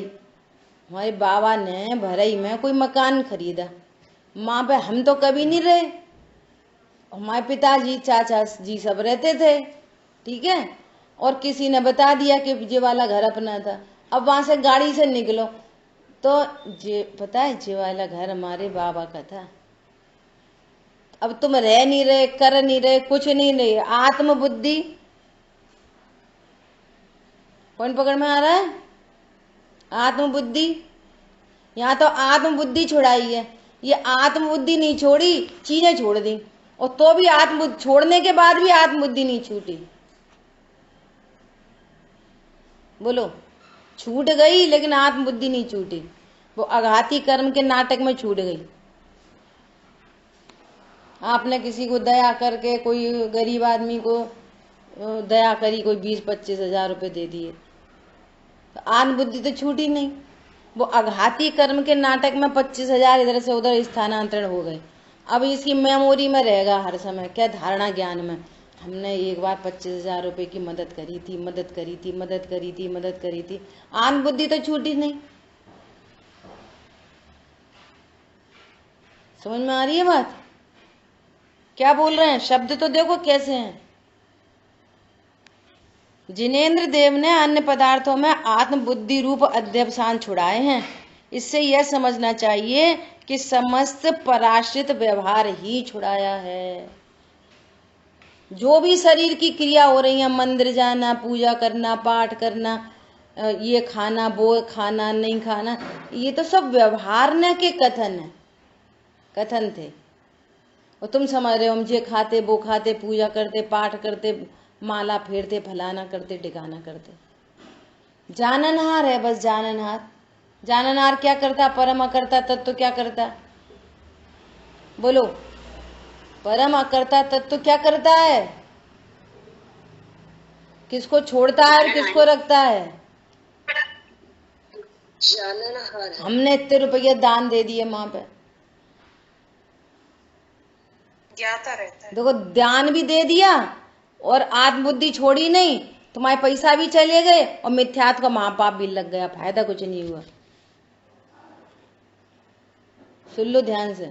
हमारे बाबा ने भरई में कोई मकान खरीदा, वहां पे हम तो कभी नहीं रहे, हमारे पिताजी चाचा जी सब रहते थे, ठीक है। और किसी ने बता दिया कि ये वाला घर अपना था, अब वहां से गाड़ी से निकलो तो जे पता है ये वाला घर हमारे बाबा का था। अब तुम रह नहीं रहे, कर नहीं रहे, कुछ नहीं रहे, आत्म बुद्धि कौन पकड़ में आ रहा है, आत्म बुद्धि। यहाँ तो आत्म बुद्धि छुड़ाई है, ये आत्म बुद्धि नहीं छोड़ी, चीजें छोड़ दी, और तो भी आत्म छोड़ने के बाद भी आत्म बुद्धि नहीं छूटी। बोलो, छूट गई लेकिन आत्म बुद्धि नहीं छूटी, वो आघाती कर्म के नाटक में छूट गई। आपने किसी को दया करके, कोई गरीब आदमी को दया करी, कोई 20-25 हजार रुपए दे दिए, तो आत्म बुद्धि तो छूटी नहीं, वो आघाती कर्म के नाटक में 25 हजार इधर से उधर स्थानांतरण हो गए। अब इसकी मेमोरी में रहेगा हर समय, क्या धारणा ज्ञान में, हमने एक बार 25 हजार रुपए की मदद करी थी, मदद करी थी, मदद करी थी, मदद करी थी, आत्म बुद्धि तो छूटी नहीं। समझ में आ रही है बात, क्या बोल रहे हैं, शब्द तो देखो कैसे हैं। जिनेन्द्र देव ने अन्य पदार्थों में आत्म बुद्धि रूप अध्यवसान छुड़ाए हैं। इससे यह समझना चाहिए कि समस्त पराश्रित व्यवहार ही छुड़ाया है। जो भी शरीर की क्रिया हो रही है, मंदिर जाना, पूजा करना, पाठ करना, ये खाना वो खाना नहीं खाना, ये तो सब व्यवहार न के कथन थे। और तुम समझ रहे हो हम ये खाते वो खाते, पूजा करते, पाठ करते, माला फेरते, फलाना करते, टिकाना करते। जाननहार है बस, जाननहार। जाननहार क्या करता, परम अकर्ता तत्व क्या करता, बोलो, परम अकर्ता तत्व क्या करता है, किसको छोड़ता है और किसको रखता है। जाननहार है। हमने इतने रुपये दान दे दिए वहां पे, ज्ञाता रहता है। देखो ध्यान भी दे दिया और आत्मबुद्धि छोड़ी नहीं, तुम्हारे पैसा भी चले गए और मिथ्यात्व का महापाप भी लग गया, फायदा कुछ नहीं हुआ। सुन लो ध्यान से,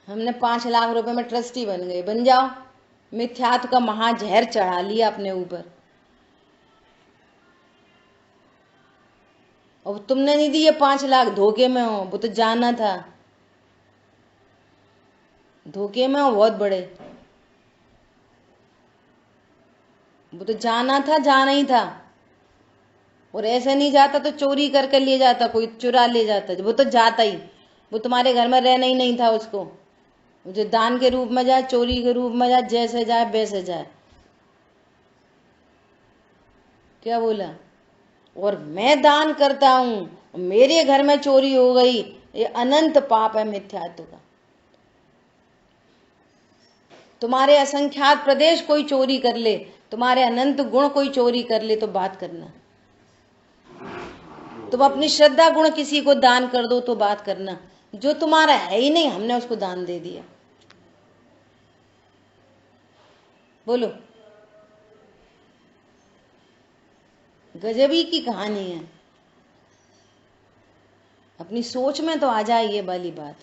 हमने 5 लाख रुपए में ट्रस्टी बन गए, बन जाओ, मिथ्यात्व का महाजहर चढ़ा लिया अपने ऊपर, और तुमने नहीं दी ये 5 लाख, धोखे में हो, वो तो जाना था, धोखे में हो बहुत बड़े, वो तो जाना था, जाना ही था। और ऐसे नहीं जाता तो चोरी करके ले जाता, कोई चुरा ले जाता, वो तो जाता ही, वो तुम्हारे घर में रहना ही नहीं था उसको। जो दान के रूप में जाए, चोरी के रूप में जाए, जैसे जाए वैसे जाए, क्या बोला? और मैं दान करता हूं, मेरे घर में चोरी हो गई, ये अनंत पाप है मिथ्यात्व का। तुम्हारे असंख्यात प्रदेश कोई चोरी कर ले, तुम्हारे अनंत गुण कोई चोरी कर ले तो बात करना। तुम अपनी श्रद्धा गुण किसी को दान कर दो तो बात करना। जो तुम्हारा है ही नहीं, हमने उसको दान दे दिया। बोलो, गजबी की कहानी है। अपनी सोच में तो आ जाए ये वाली बात।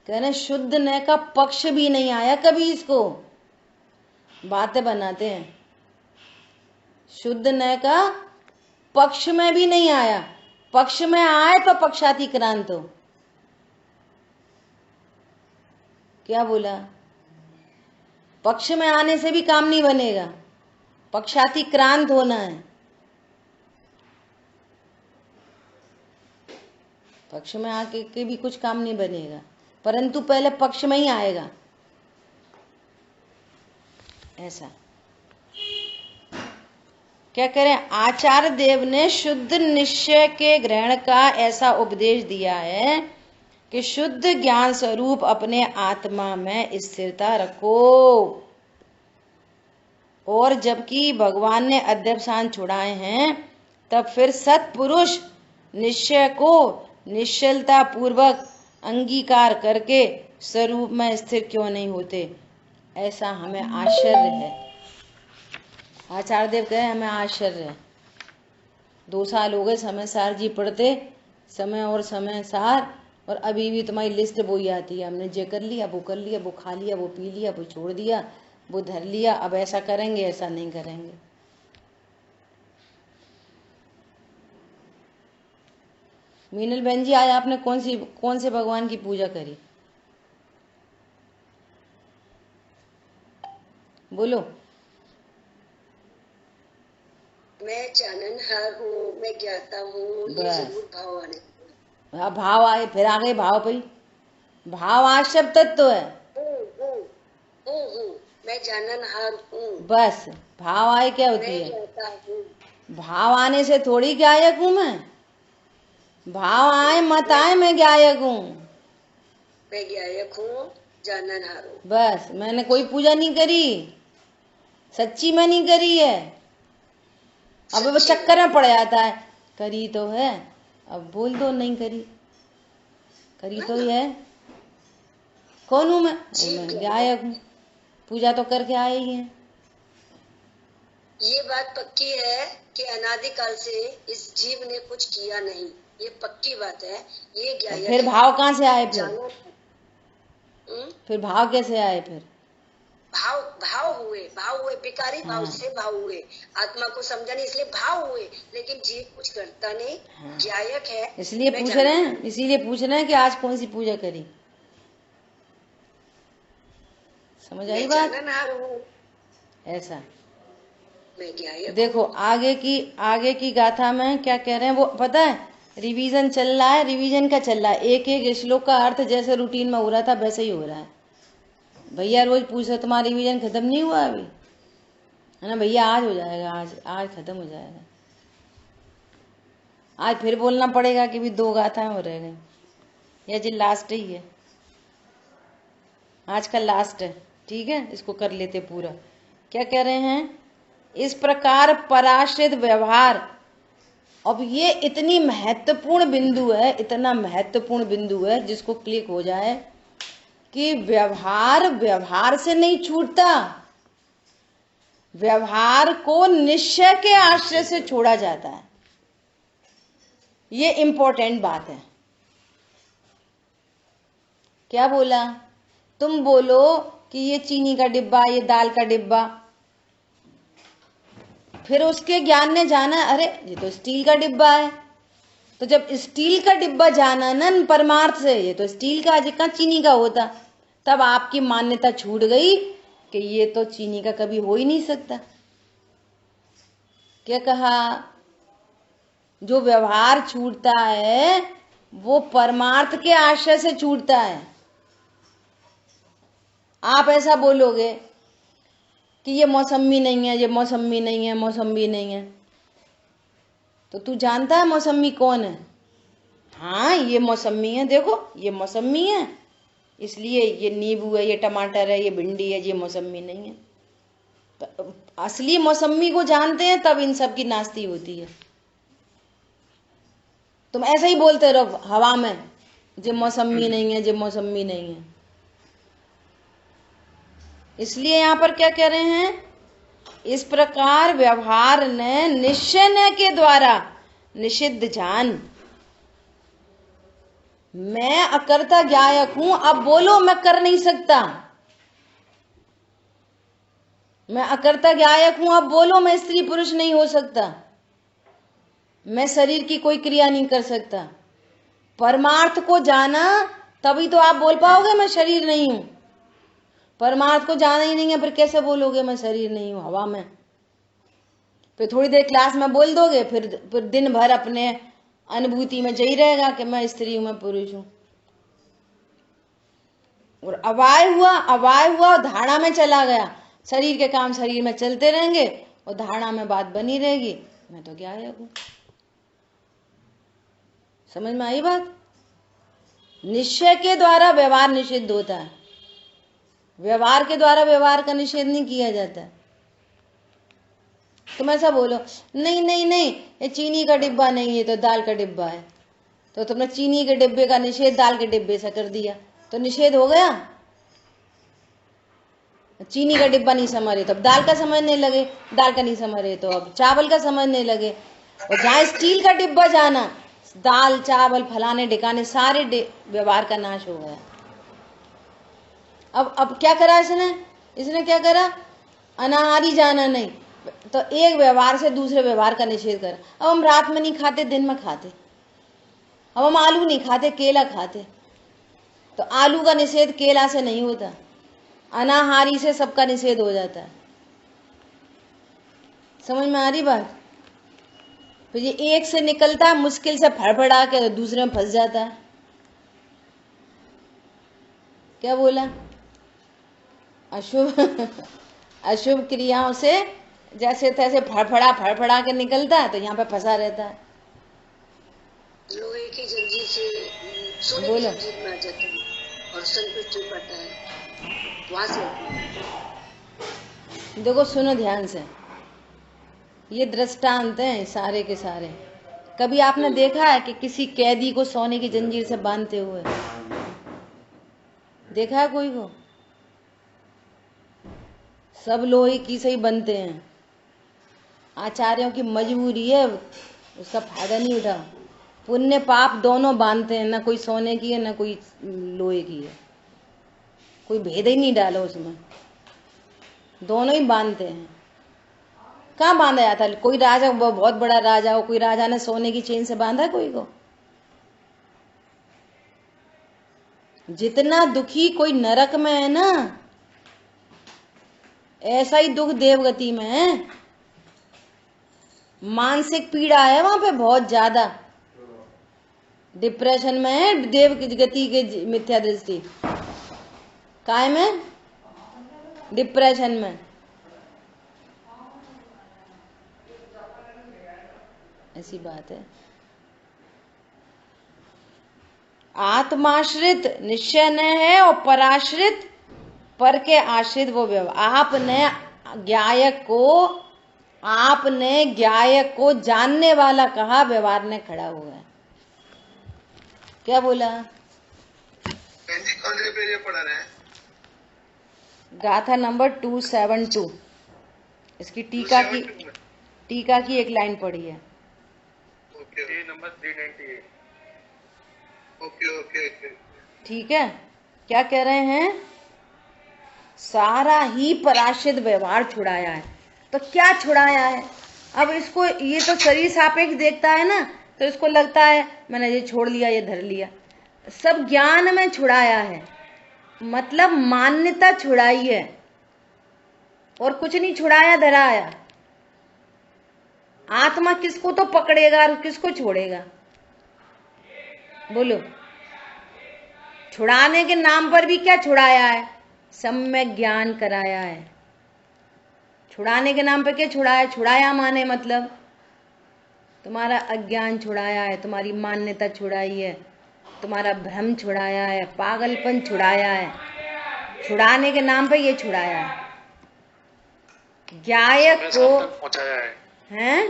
कह रहे शुद्ध न का पक्ष भी नहीं आया कभी इसको, बातें बनाते हैं। शुद्ध न का पक्ष में भी नहीं आया, पक्ष में आए तो पक्षातिक्रांत हो। क्या बोला? पक्ष में आने से भी काम नहीं बनेगा, पक्षातिक्रांत होना है। पक्ष में आके के भी कुछ काम नहीं बनेगा, परंतु पहले पक्ष में ही आएगा। ऐसा क्या करें? आचार्य देव ने शुद्ध निश्चय के ग्रहण का ऐसा उपदेश दिया है कि शुद्ध ज्ञान स्वरूप अपने आत्मा में स्थिरता रखो। और जबकि भगवान ने अध्यवसान छुड़ाए हैं, तब फिर सत्पुरुष निश्चय को निश्चलता पूर्वक अंगीकार करके स्वरूप में स्थिर क्यों नहीं होते? ऐसा हमें आश्चर्य है। आचार्य देव कहे हमें आश्चर्य है। 2 साल हो गए समय सार जी पढ़ते, समय और समय सार, और अभी भी तुम्हारी लिस्ट वो ही आती है। हमने ये कर लिया, वो कर लिया, वो खा लिया, वो पी लिया, वो छोड़ दिया, वो धर लिया, अब ऐसा करेंगे, ऐसा नहीं करेंगे। मीनल बहन जी, आज आपने कौन से भगवान की पूजा करी? बोलो। मैं जाननहार हूँ, मैं ज्ञाता हूँ, ये जरूर भाव आने। भाव आए, फिर आ गए भाव पे। भाव आश्रम तत्व है। मैं जाननहार हूँ, बस भाव आए क्या होती है? भाव आने से थोड़ी गायक हूँ मैं। भाव आए मत आए, मैं गायक हूँ। मैं गायक हूँ, जाननहार हूँ। बस मैंने कोई पूजा नहीं करी, सच्ची में नहीं करी है। अब वो चक्कर में पड़ जाता है, करी तो है, अब बोल दो नहीं करी, करी तो ही है। कौन हूँ मैं गायक हूँ, पूजा तो करके आए ही है। ये बात पक्की है कि अनादिकाल से इस जीव ने कुछ किया नहीं, ये पक्की बात है। ये गायक फिर भाव कहाँ से आए? फिर भाव कैसे आए? फिर भाव हुए विकारी भाव से भाव हुए। आत्मा को समझा नहीं इसलिए भाव हुए, लेकिन जीव कुछ करता नहीं। गायक है इसलिए पूछ रहे हैं, इसीलिए पूछ रहे हैं कि आज कौन सी पूजा करी। समझ आई बात? ऐसा देखो आगे की गाथा में क्या कह रहे हैं वो पता है? रिवीजन चल रहा है, रिवीजन का चल रहा है। एक एक श्लोक का अर्थ जैसे रूटीन में हो रहा था वैसे ही हो रहा है। भैया रोज पूछ रहे तुम्हारा रिवीजन खत्म नहीं हुआ अभी, है ना भैया? आज हो जाएगा, आज खत्म हो जाएगा। आज फिर बोलना पड़ेगा कि भी 2 गाथाएं हो रह गई, या जी लास्ट ही है, आज का लास्ट है। ठीक है, इसको कर लेते पूरा। क्या कह रहे हैं? इस प्रकार पराश्रित व्यवहार। अब ये इतनी महत्वपूर्ण बिंदु है, इतना महत्वपूर्ण बिंदु है जिसको क्लिक हो जाए कि व्यवहार से नहीं छूटता, व्यवहार को निश्चय के आश्रय से छोड़ा जाता है। ये इंपॉर्टेंट बात है। क्या बोला? तुम बोलो कि ये चीनी का डिब्बा, ये दाल का डिब्बा, फिर उसके ज्ञान ने जाना अरे ये तो स्टील का डिब्बा है। तो जब स्टील का डिब्बा जाना ना परमार्थ से, ये तो स्टील का, जितना चीनी का होता, तब आपकी मान्यता छूट गई कि ये तो चीनी का कभी हो ही नहीं सकता। क्या कहा? जो व्यवहार छूटता है वो परमार्थ के आश्रय से छूटता है। आप ऐसा बोलोगे कि ये मौसमी नहीं है, ये मौसमी नहीं है, मौसमी नहीं है। तो तू जानता है मौसमी कौन है? हाँ ये मौसमी है, देखो ये मौसमी है, इसलिए ये नींबू है, ये टमाटर है, ये भिंडी है, ये मौसमी नहीं है। तो असली मौसमी को जानते हैं तब इन सब की नास्ती होती है। तुम ऐसे ही बोलते रहो हवा में, जे मौसमी नहीं है, जे मौसमी नहीं है। इसलिए यहां पर क्या कह रहे हैं, इस प्रकार व्यवहार ने निश्चय के द्वारा निषिद्ध जान। मैं अकर्ता ज्ञायक हूं, अब बोलो मैं कर नहीं सकता। मैं अकर्ता ज्ञायक हूं, अब बोलो मैं स्त्री पुरुष नहीं हो सकता, मैं शरीर की कोई क्रिया नहीं कर सकता। परमार्थ को जाना तभी तो आप बोल पाओगे मैं शरीर नहीं हूं। परमार्थ को जाना ही नहीं है, फिर कैसे बोलोगे मैं शरीर नहीं हूं हवा में? फिर थोड़ी देर क्लास में बोल दोगे, फिर दिन भर अपने अनुभूति में यही रहेगा कि मैं स्त्री हूं, मैं पुरुष हूं। और अवाय हुआ धारणा में चला गया। शरीर के काम शरीर में चलते रहेंगे और धारणा में बात बनी रहेगी, मैं तो ज्ञायक हूं। समझ में आई बात? निश्चय के द्वारा व्यवहार निषिद्ध होता है, व्यवहार के द्वारा व्यवहार का निषेध नहीं किया जाता। तुम ऐसा बोलो नहीं नहीं नहीं ये चीनी का डिब्बा नहीं है तो दाल का डिब्बा है, तो तुमने चीनी के डिब्बे का निषेध दाल के डिब्बे से कर दिया, तो निषेध हो गया। चीनी का डिब्बा नहीं समझ रहे तो अब दाल का समझने लगे, दाल का नहीं समझ रहे तो अब चावल का समझने लगे। और जहां स्टील का डिब्बा जाना, दाल चावल फलाने ढिकाने सारे व्यवहार का नाश हो गया। अब क्या करा इसने क्या करा, अनाहारी जाना नहीं, तो एक व्यवहार से दूसरे व्यवहार का निषेध करा। अब हम रात में नहीं खाते, दिन में खाते। अब हम आलू नहीं खाते, केला खाते, तो आलू का निषेध केला से नहीं होता, अनाहारी से सबका निषेध हो जाता है। समझ में आ रही बात? फिर ये एक से निकलता है मुश्किल से फड़फड़ा के, तो दूसरे में फंस जाता है। क्या बोला? अशुभ क्रियाओं से जैसे तैसे फड़फड़ा के निकलता है, तो यहाँ पे फंसा रहता है। लोहे की जंजीर से सोने की जंजीर में आ जाता है और संतुष्ट हो पाता है, वहां से। देखो सुनो ध्यान से, ये दृष्टांत हैं सारे के सारे। कभी आपने देखा है कि किसी कैदी को सोने की जंजीर से बांधते हुए? देखा है कोई को? सब लोहे की से ही बनते हैं। आचार्यों की मजबूरी है, उसका फायदा नहीं उठा। पुण्य पाप दोनों बांधते हैं, ना कोई सोने की है ना कोई लोहे की है, कोई भेद ही नहीं डालो उसमें, दोनों ही बांधते हैं। कहाँ बांधा जाता है? कोई राजा बहुत बड़ा राजा हो, कोई राजा ने सोने की चेन से बांधा कोई को? जितना दुखी कोई नरक में है ना, ऐसा ही दुख देवगति में है। मानसिक पीड़ा है वहां पे बहुत ज्यादा, डिप्रेशन में है देवगति के मिथ्या दृष्टि, काय में? डिप्रेशन में। ऐसी बात है। आत्माश्रित निश्चय न है और पराश्रित पर के आश्रित वो व्यवहार। आपने ज्ञायक को जानने वाला कहा, व्यवहार ने खड़ा हुआ है। क्या बोला? कौन से पेज पढ़ा रहे हैं? गाथा नंबर 272, इसकी टीका की एक लाइन पढ़ी है। Okay, number 398। ओके। ठीक है। क्या कह रहे हैं? सारा ही पराश्रित व्यवहार छुड़ाया है। तो क्या छुड़ाया है? अब इसको, ये तो शरीर सापेक्ष देखता है ना, तो इसको लगता है मैंने ये छोड़ लिया, ये धर लिया। सब ज्ञान में छुड़ाया है, मतलब मान्यता छुड़ाई है, और कुछ नहीं छुड़ाया धराया। आत्मा किसको तो पकड़ेगा और किसको छोड़ेगा? बोलो। छुड़ाने के नाम पर भी क्या छुड़ाया है? सम्यक ज्ञान कराया है। छुड़ाने के नाम पे क्या छुड़ाया? छुड़ाया माने मतलब तुम्हारा अज्ञान छुड़ाया है, तुम्हारी मान्यता छुड़ाई है, तुम्हारा भ्रम छुड़ाया है, पागलपन छुड़ाया है। छुड़ाने के नाम पे ये छुड़ाया है। गायक को पहुंचाया है,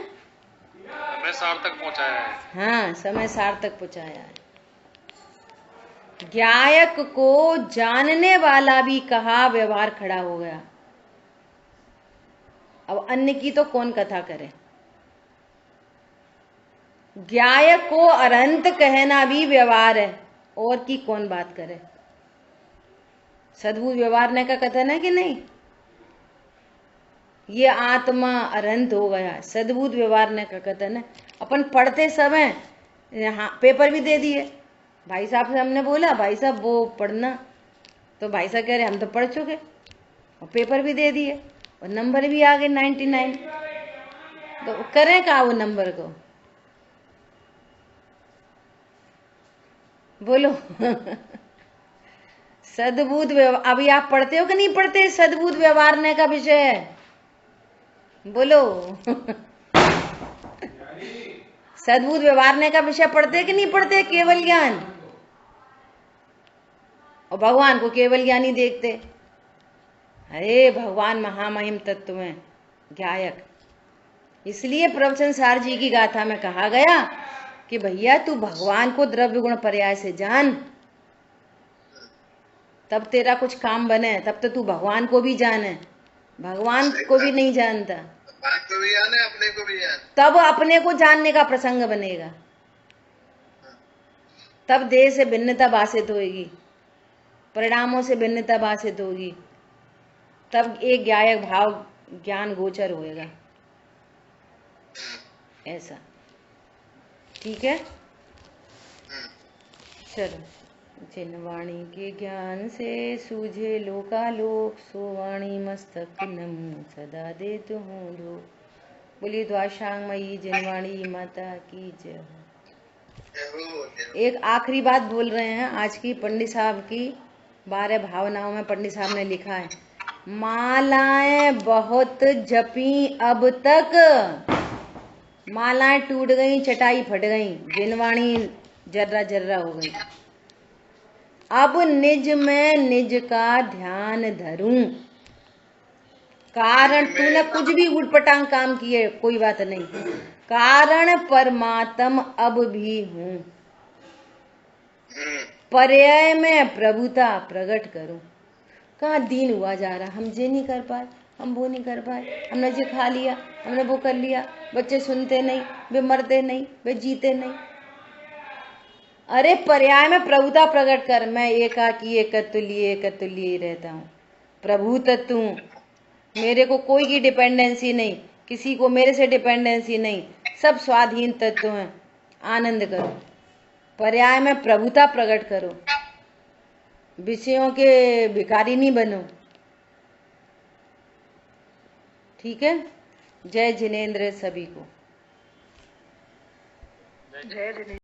समय सार्थक पहुंचाया है। हाँ, समय सार्थक पहुंचाया है। गायक को जानने वाला भी कहा व्यवहार खड़ा हो गया। अब अन्य की तो कौन कथा करे। गायक को अरहंत कहना भी व्यवहार है, और की कौन बात करे। सद्भुत व्यवहारने का कथन है कि नहीं? ये आत्मा अरहंत हो गया, सद्भुत व्यवहारने का कथन है। अपन पढ़ते समय यहाँ पेपर भी दे दिए। भाई साहब से हमने बोला भाई साहब वो पढ़ना, तो भाई साहब कह रहे हम तो पढ़ चुके, और पेपर भी दे दिए और नंबर भी आ गए 99। तो करें क्या वो नंबर को? बोलो। सद्भुत व्यवहार, अभी आप पढ़ते हो कि नहीं पढ़ते? सद्भुत व्यवहारने का विषय बोलो। सद्भुत व्यवहारने का विषय पढ़ते कि नहीं पढ़ते? केवल ज्ञान, और भगवान को केवल ज्ञान ही देखते। अरे भगवान महामहिम तत्व में गायक। इसलिए प्रवचन सार जी की गाथा में कहा गया कि भैया तू भगवान को द्रव्य गुण पर्याय से जान, तब तेरा कुछ काम बने। तब तो तू भगवान को भी जाने, भगवान को भी नहीं जानता, को भी जाने, अपने को भी जाने, तब अपने को जानने का प्रसंग बनेगा। तब देह से भिन्नता भाषित होगी, परिणामों से भिन्नता भाषित होगी, तब एक गायक भाव ज्ञान गोचर होएगा। ऐसा ठीक है। चलो। जिनवाणी के ज्ञान से सूझे लोकालोक, सो वाणी मस्तक नमो सदा देत हूँ लोक। बोलिए द्वाशांगमयी जिनवाणी माता की जय हो। एक आखिरी बात बोल रहे हैं आज की पंडित साहब की 12 भावनाओं में पंडित साहब ने लिखा है, मालाएं बहुत जपी अब तक, मालाएं टूट गई, चटाई फट गई, जिनवाणी जर्रा जर्रा हो गई। अब निज में निज का ध्यान धरूं। कारण तूने कुछ भी उटपटांग काम किए कोई बात नहीं, कारण परमात्म अब भी हूं, पर्याय में प्रभुता प्रकट करूं। कहाँ दीन हुआ जा रहा, हम ये नहीं कर पाए, हम वो नहीं कर पाए, हमने ये खा लिया, हमने वो कर लिया, बच्चे सुनते नहीं, वे मरते नहीं, वे जीते नहीं। अरे पर्याय में प्रभुता प्रकट कर। मैं एकाकी एकत्व रहता हूँ, प्रभु तत्व हूँ, मेरे को कोई की डिपेंडेंसी नहीं, किसी को मेरे से डिपेंडेंसी नहीं, सब स्वाधीन तत्व हैं। आनंद करो, पर्याय में प्रभुता प्रकट करो, विषयों के भिखारी नहीं बनो। ठीक है। जय जिनेंद्र सभी को। जय जिनेंद्र।